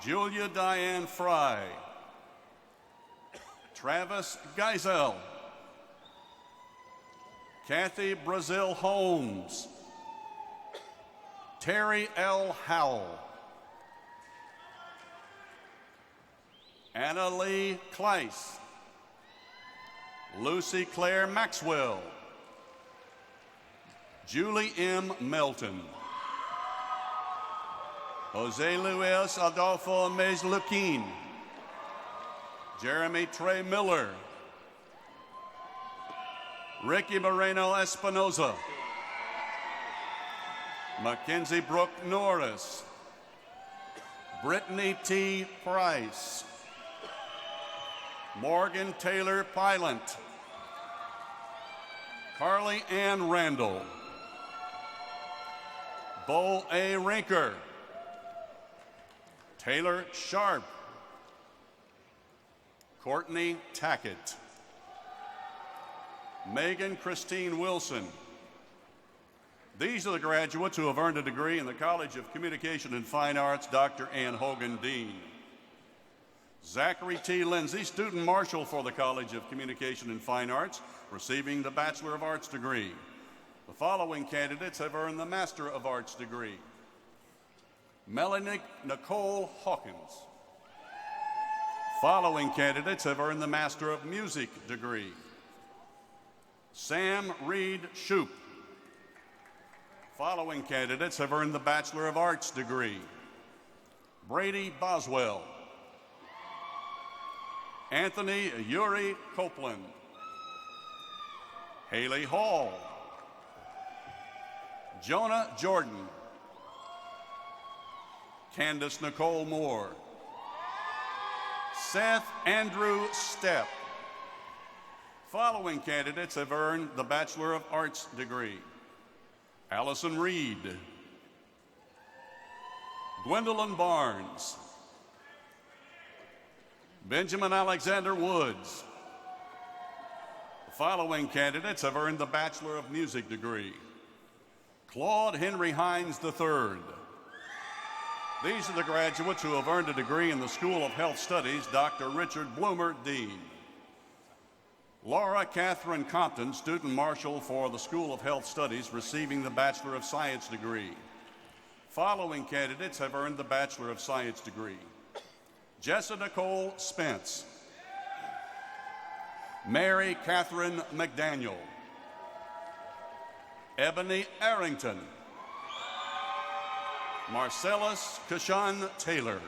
Julia Diane Fry. Travis Geisel. Kathy Brazil Holmes. Terry L. Howell. Anna Lee Kleiss. Lucy Claire Maxwell. Julie M. Melton. Jose Luis Adolfo Mezluquin. Jeremy Trey Miller. Ricky Moreno Espinoza. Mackenzie Brooke Norris. Brittany T. Price. Morgan Taylor Pylant. Carly Ann Randall. Bo A. Rinker. Taylor Sharp. Courtney Tackett. Megan Christine Wilson. These are the graduates who have earned a degree in the College of Communication and Fine Arts, Dr. Ann Hogan, Dean. Zachary T. Lindsay, Student Marshal for the College of Communication and Fine Arts, receiving the Bachelor of Arts degree. The following candidates have earned the Master of Arts degree. Melanie Nicole Hawkins. Following candidates have earned the Master of Music degree. Sam Reed Shoup. Following candidates have earned the Bachelor of Arts degree. Brady Boswell. Anthony Yuri Copeland. Haley Hall. Jonah Jordan. Candace Nicole Moore. Seth Andrew Stepp. Following candidates have earned the Bachelor of Arts degree. Allison Reed. Gwendolyn Barnes. Benjamin Alexander Woods. The following candidates have earned the Bachelor of Music degree. Claude Henry Hines III. These are the graduates who have earned a degree in the School of Health Studies, Dr. Richard Bloomer, Dean. Laura Catherine Compton, Student Marshal for the School of Health Studies, receiving the Bachelor of Science degree. Following candidates have earned the Bachelor of Science degree. Jessa Nicole Spence. Mary Catherine McDaniel. Ebony Arrington. Marcellus Kashan Taylor.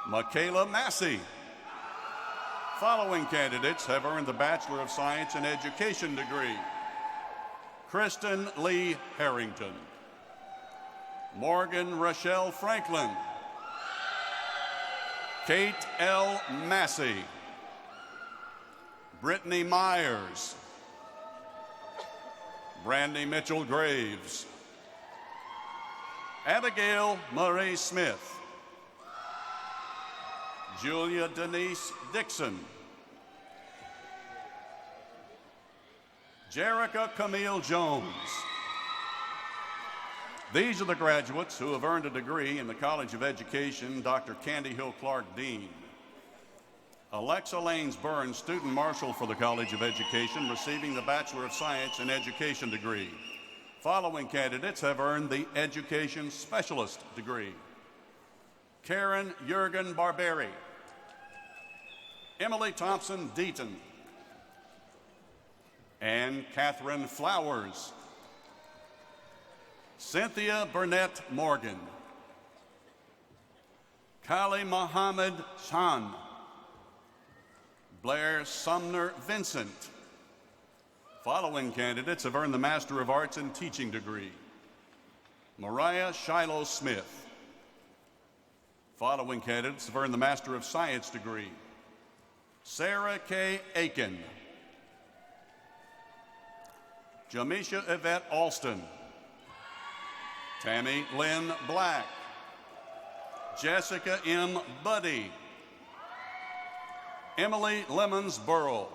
Michaela Massey. Following candidates have earned the Bachelor of Science in Education degree. Kristen Lee Harrington. Morgan Rochelle Franklin. Kate L. Massey. Brittany Myers. Brandy Mitchell Graves. Abigail Murray Smith. Julia Denise Dixon. Jerica Camille Jones. These are the graduates who have earned a degree in the College of Education, Dr. Candy Hill Clark, Dean. Alexa Lanes Burns, Student Marshal for the College of Education, receiving the Bachelor of Science in Education degree. Following candidates have earned the Education Specialist degree. Karen Jurgen Barberi, Emily Thompson Deaton, Ann Catherine Flowers, Cynthia Burnett Morgan, Kali Mohammed Shan, Blair Sumner Vincent. Following candidates have earned the Master of Arts in Teaching degree. Mariah Shiloh Smith. Following candidates have earned the Master of Science degree. Sarah K. Aiken. Jamisha Yvette Alston. Tammy Lynn Black. Jessica M. Buddy. Emily Lemons Burrow.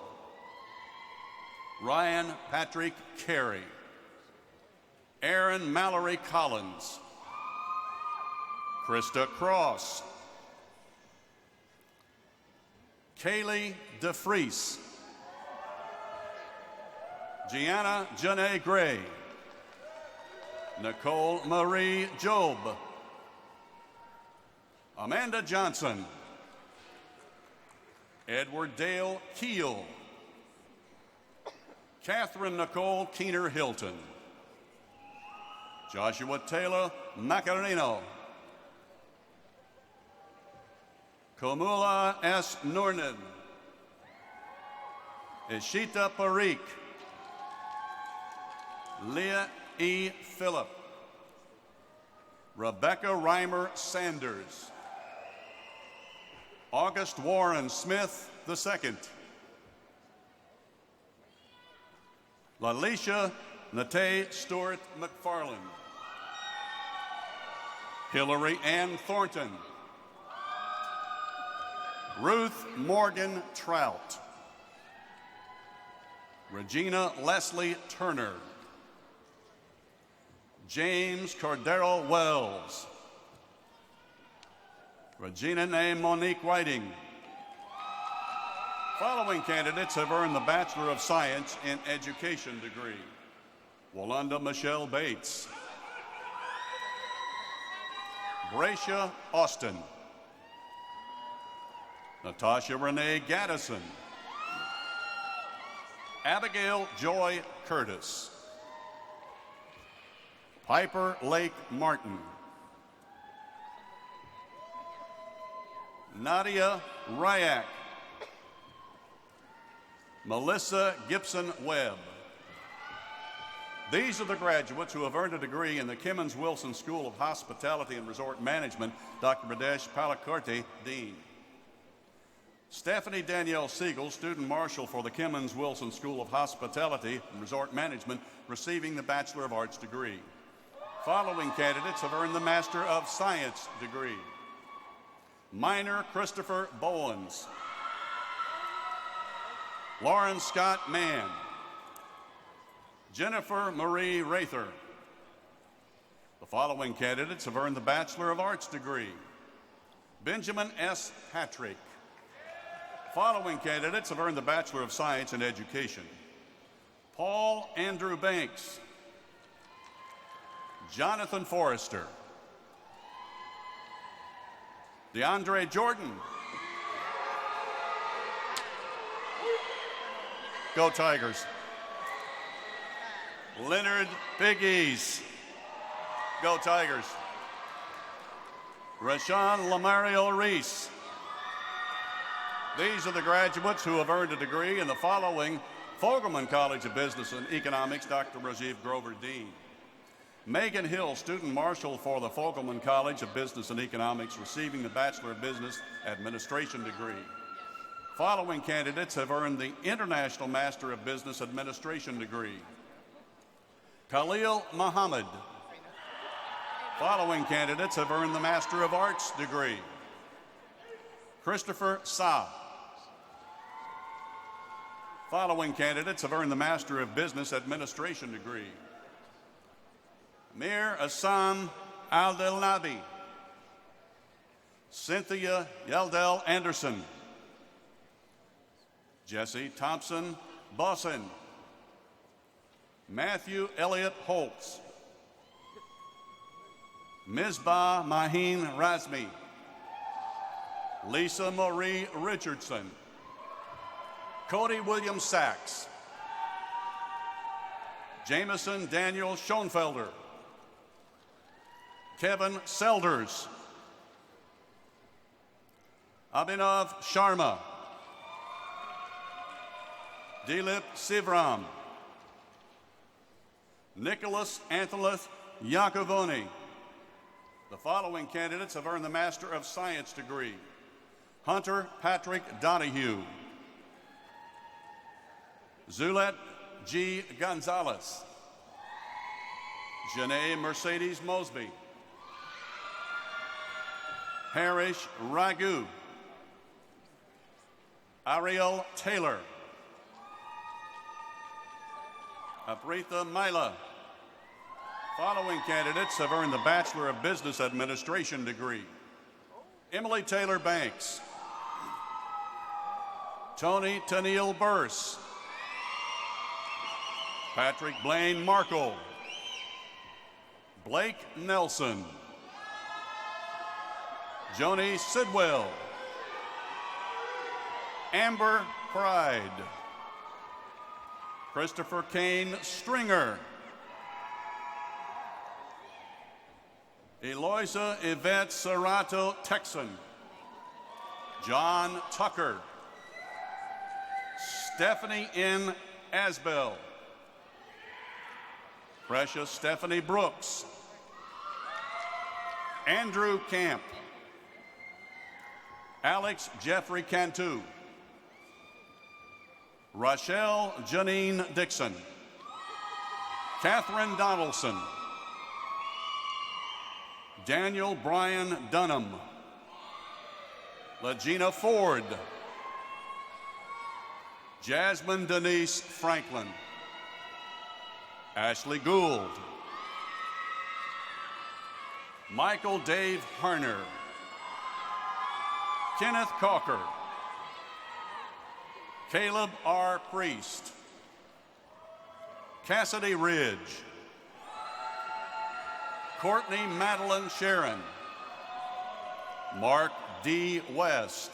Ryan Patrick Carey. Aaron Mallory Collins. Krista Cross. Kaylee DeFries. Gianna Janae Gray. Nicole Marie Job. Amanda Johnson. Edward Dale Keel. Catherine Nicole Keener Hilton. Joshua Taylor Macarino. Komula S. Noornan. Ishita Parikh. Leah E. Phillip. Rebecca Reimer Sanders. August Warren Smith II. Lalisha Nate Stewart McFarland. Hillary Ann Thornton. Ruth Morgan Trout. Regina Leslie Turner. James Cordero Wells. Regina Nay Monique Whiting. Following candidates have earned the Bachelor of Science in Education degree. Walanda Michelle Bates. Bracia Austin. Natasha Renee Gaddison. Abigail Joy Curtis. Piper Lake Martin. Nadia Ryak. Melissa Gibson Webb. These are the graduates who have earned a degree in the Kimmons Wilson School of Hospitality and Resort Management, Dr. Pradesh Palakorte, Dean. Stephanie Danielle Siegel, Student Marshal for the Kimmons Wilson School of Hospitality and Resort Management, receiving the Bachelor of Arts degree. Following candidates have earned the Master of Science degree. Minor Christopher Bowens. Lauren Scott Mann. Jennifer Marie Rather. The following candidates have earned the Bachelor of Arts degree. Benjamin S. Patrick. Following candidates have earned the Bachelor of Science in Education. Paul Andrew Banks. Jonathan Forrester. DeAndre Jordan. Go Tigers. Leonard Piggies. Go Tigers. Rashawn Lamario Reese. These are the graduates who have earned a degree in the following: Fogelman College of Business and Economics, Dr. Rajiv Grover, Dean. Megan Hill, Student Marshal for the Fogelman College of Business and Economics, receiving the Bachelor of Business Administration degree. Following candidates have earned the International Master of Business Administration degree. Khalil Muhammad. Following candidates have earned the Master of Arts degree. Christopher Sa. Following candidates have earned the Master of Business Administration degree. Mir Assam Aldelnabi, Cynthia Yeldell Anderson, Jesse Thompson Bosson, Matthew Elliott Holtz, Misbah Maheen Razmi, Lisa Marie Richardson, Cody William Sachs, Jameson Daniel Schoenfelder, Kevin Selders, Abhinav Sharma, Dilip Sivram, Nicholas Anthony Yakovoni. The following candidates have earned the Master of Science degree: Hunter Patrick Donahue, Zulette G. Gonzalez, Janae Mercedes Mosby, Harish Ragu, Ariel Taylor, Apritha Maila. Following candidates have earned the Bachelor of Business Administration degree: Emily Taylor Banks, Tony Tennille Burse, Patrick Blaine Markle, Blake Nelson, Joni Sidwell, Amber Pride, Christopher Kane Stringer, Eloisa Yvette Serrato Texan, John Tucker, Stephanie N. Asbell, Precious Stephanie Brooks, Andrew Camp, Alex Jeffrey Cantu, Rochelle Janine Dixon, Catherine Donaldson, Daniel Brian Dunham, Legina Ford, Jasmine Denise Franklin, Ashley Gould, Michael Dave Harner, Kenneth Cocker, Caleb R. Priest, Cassidy Ridge, Courtney Madeline Sharon, Mark D. West.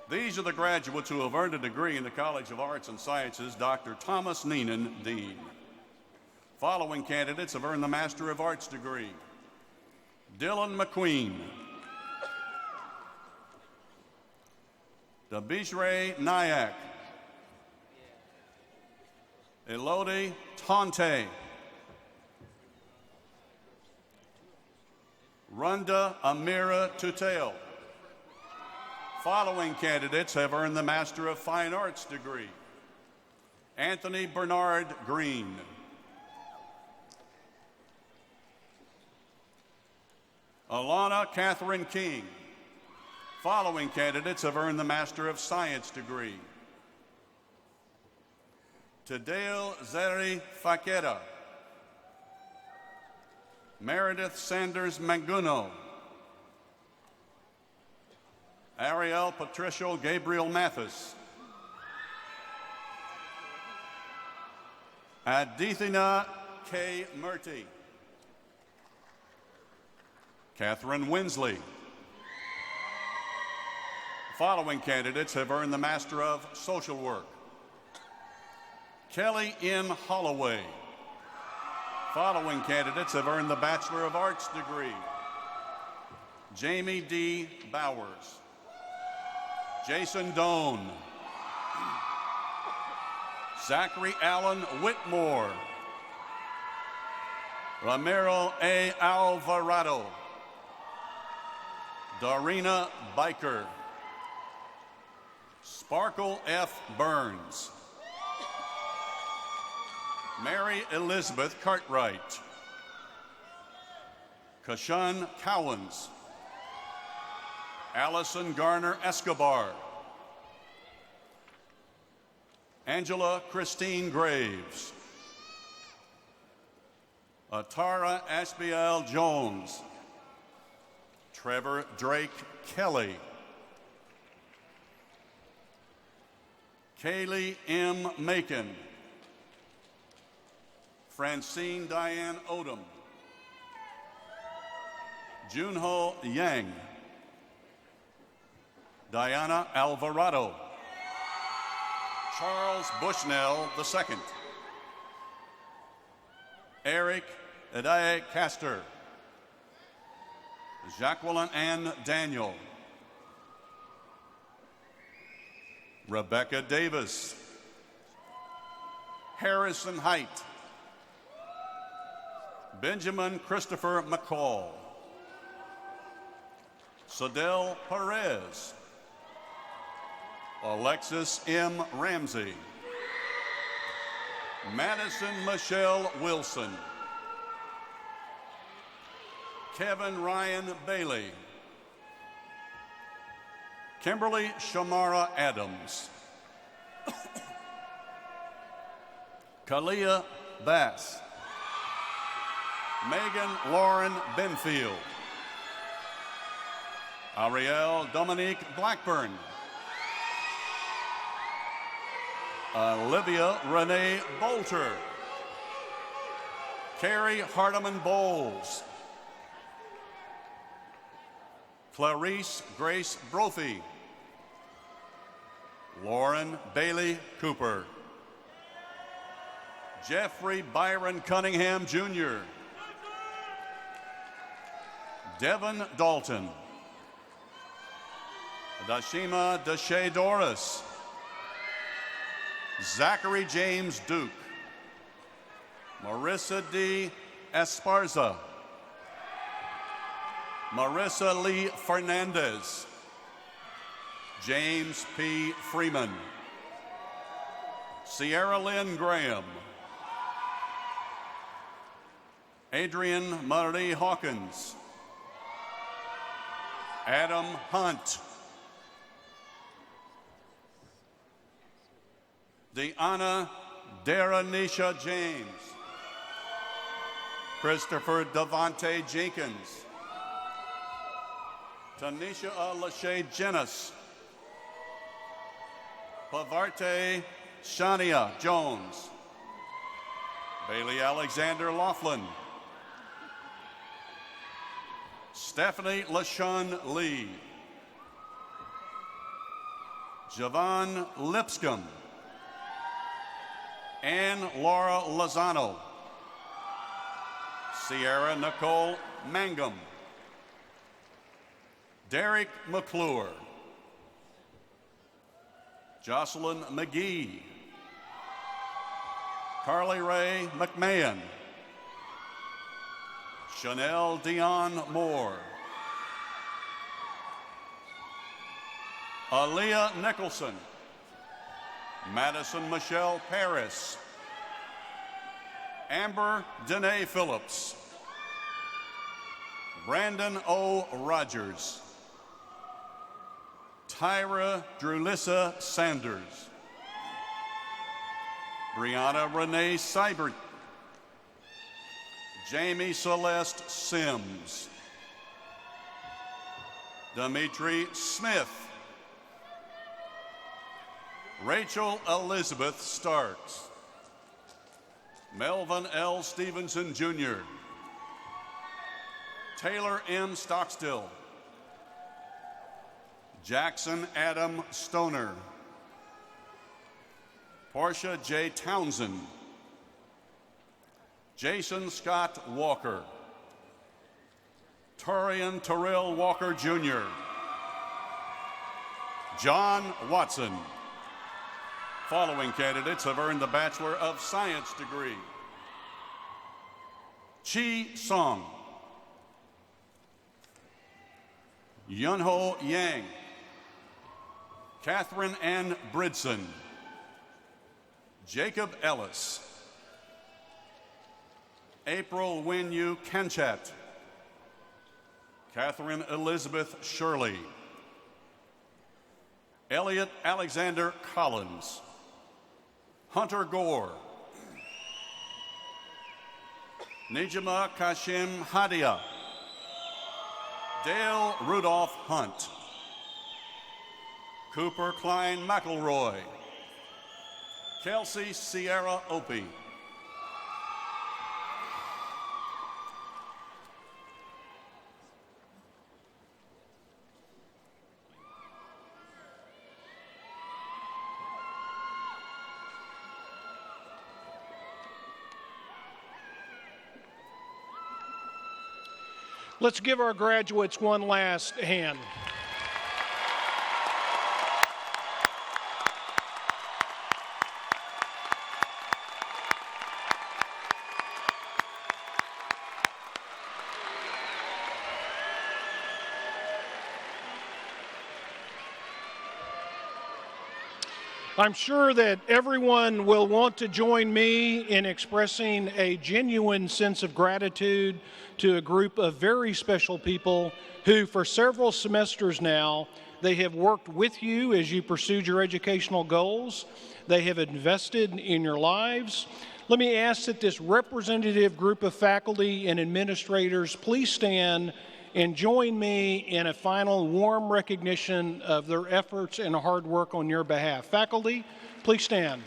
These are the graduates who have earned a degree in the College of Arts and Sciences, Dr. Thomas Neenan, Dean. Following candidates have earned the Master of Arts degree: Dylan McQueen, Dabishre Nayak, Elodie Tonte, Runda Amira Tuteo. Following candidates have earned the Master of Fine Arts degree: Anthony Bernard Green, Alana Catherine King. Following candidates have earned the Master of Science degree: Tadeo Zeri Fakeda, Meredith Sanders Manguno, Ariel Patricio Gabriel Mathis, Adithina K. Murty, Catherine Winsley. Following candidates have earned the Master of Social Work: Kelly N. Holloway. Following candidates have earned the Bachelor of Arts degree: Jamie D. Bowers, Jason Doan, Zachary Allen Whitmore, Ramiro A. Alvarado, Darina Biker, Sparkle F. Burns, Mary Elizabeth Cartwright, Kashan Cowens, Allison Garner Escobar, Angela Christine Graves, Atara Ashbiel Jones, Trevor Drake Kelly, Kaylee M. Macon, Francine Diane Odom, Junho Yang, Diana Alvarado, Charles Bushnell II, Eric Adaye Castor, Jacqueline Ann Daniel, Rebecca Davis, Harrison Height, Benjamin Christopher McCall, Sadell Perez, Alexis M. Ramsey, Madison Michelle Wilson, Kevin Ryan Bailey, Kimberly Shamara Adams, Kalia Bass, Megan Lauren Benfield, Ariel Dominique Blackburn, Olivia Renee Bolter, Carrie Hardiman Bowles, Clarice Grace Brophy, Lauren Bailey Cooper, Jeffrey Byron Cunningham Jr., Devin Dalton, Dashima Deshae Doris, Zachary James Duke, Marissa D. Esparza, Marissa Lee Fernandez, James P. Freeman, Sierra Lynn Graham, Adrian Marie Hawkins, Adam Hunt, Deanna Daranisha James, Christopher Devontae Jenkins, Tanisha Lachey Jenis, Pavarte Shania Jones, Bailey Alexander Laughlin, Stephanie LaShawn Lee, Javon Lipscomb, Ann Laura Lozano, Sierra Nicole Mangum, Derek McClure, Jocelyn McGee, Carly Ray McMahon, Chanel Dion Moore, Aaliyah Nicholson, Madison Michelle Paris, Amber Danae Phillips, Brandon O. Rogers, Tyra Drulissa Sanders, Brianna Renee Seibert, Jamie Celeste Sims, Dimitri Smith, Rachel Elizabeth Starks, Melvin L. Stevenson Jr., Taylor M. Stockstill, Jackson Adam Stoner, Portia J. Townsend, Jason Scott Walker, Torian Terrell Walker Jr., John Watson. Following candidates have earned the Bachelor of Science degree: Chi Song, Yunho Yang, Catherine Ann Bridson, Jacob Ellis, April Win-Yu Kenchat, Catherine Elizabeth Shirley, Elliot Alexander Collins, Hunter Gore, Nejima Kashim Hadia. Dale Rudolph Hunt. Cooper Klein McElroy. Kelsey Sierra Opie. Let's give our graduates one last hand. I'm sure that everyone will want to join me in expressing a genuine sense of gratitude to a group of very special people who, for several semesters now, they have worked with you as you pursued your educational goals. They have invested in your lives. Let me ask that this representative group of faculty and administrators please stand and join me in a final warm recognition of their efforts and hard work on your behalf. Faculty, please stand.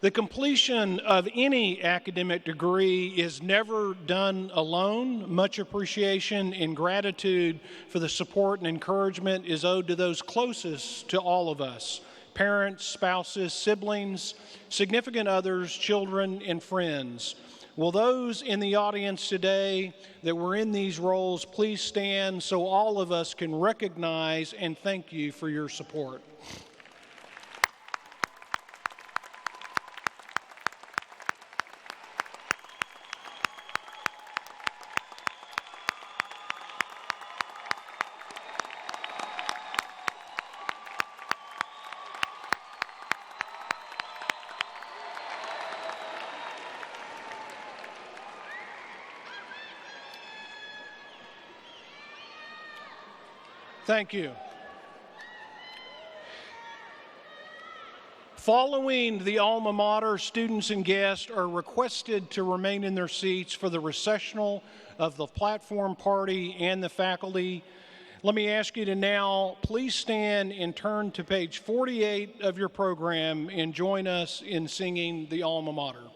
The completion of any academic degree is never done alone. Much appreciation and gratitude for the support and encouragement is owed to those closest to all of us: parents, spouses, siblings, significant others, children, and friends. Will those in the audience today that were in these roles please stand so all of us can recognize and thank you for your support. Thank you. Following the alma mater, students and guests are requested to remain in their seats for the recessional of the platform party and the faculty. Let me ask you to now please stand and turn to page 48 of your program and join us in singing the alma mater.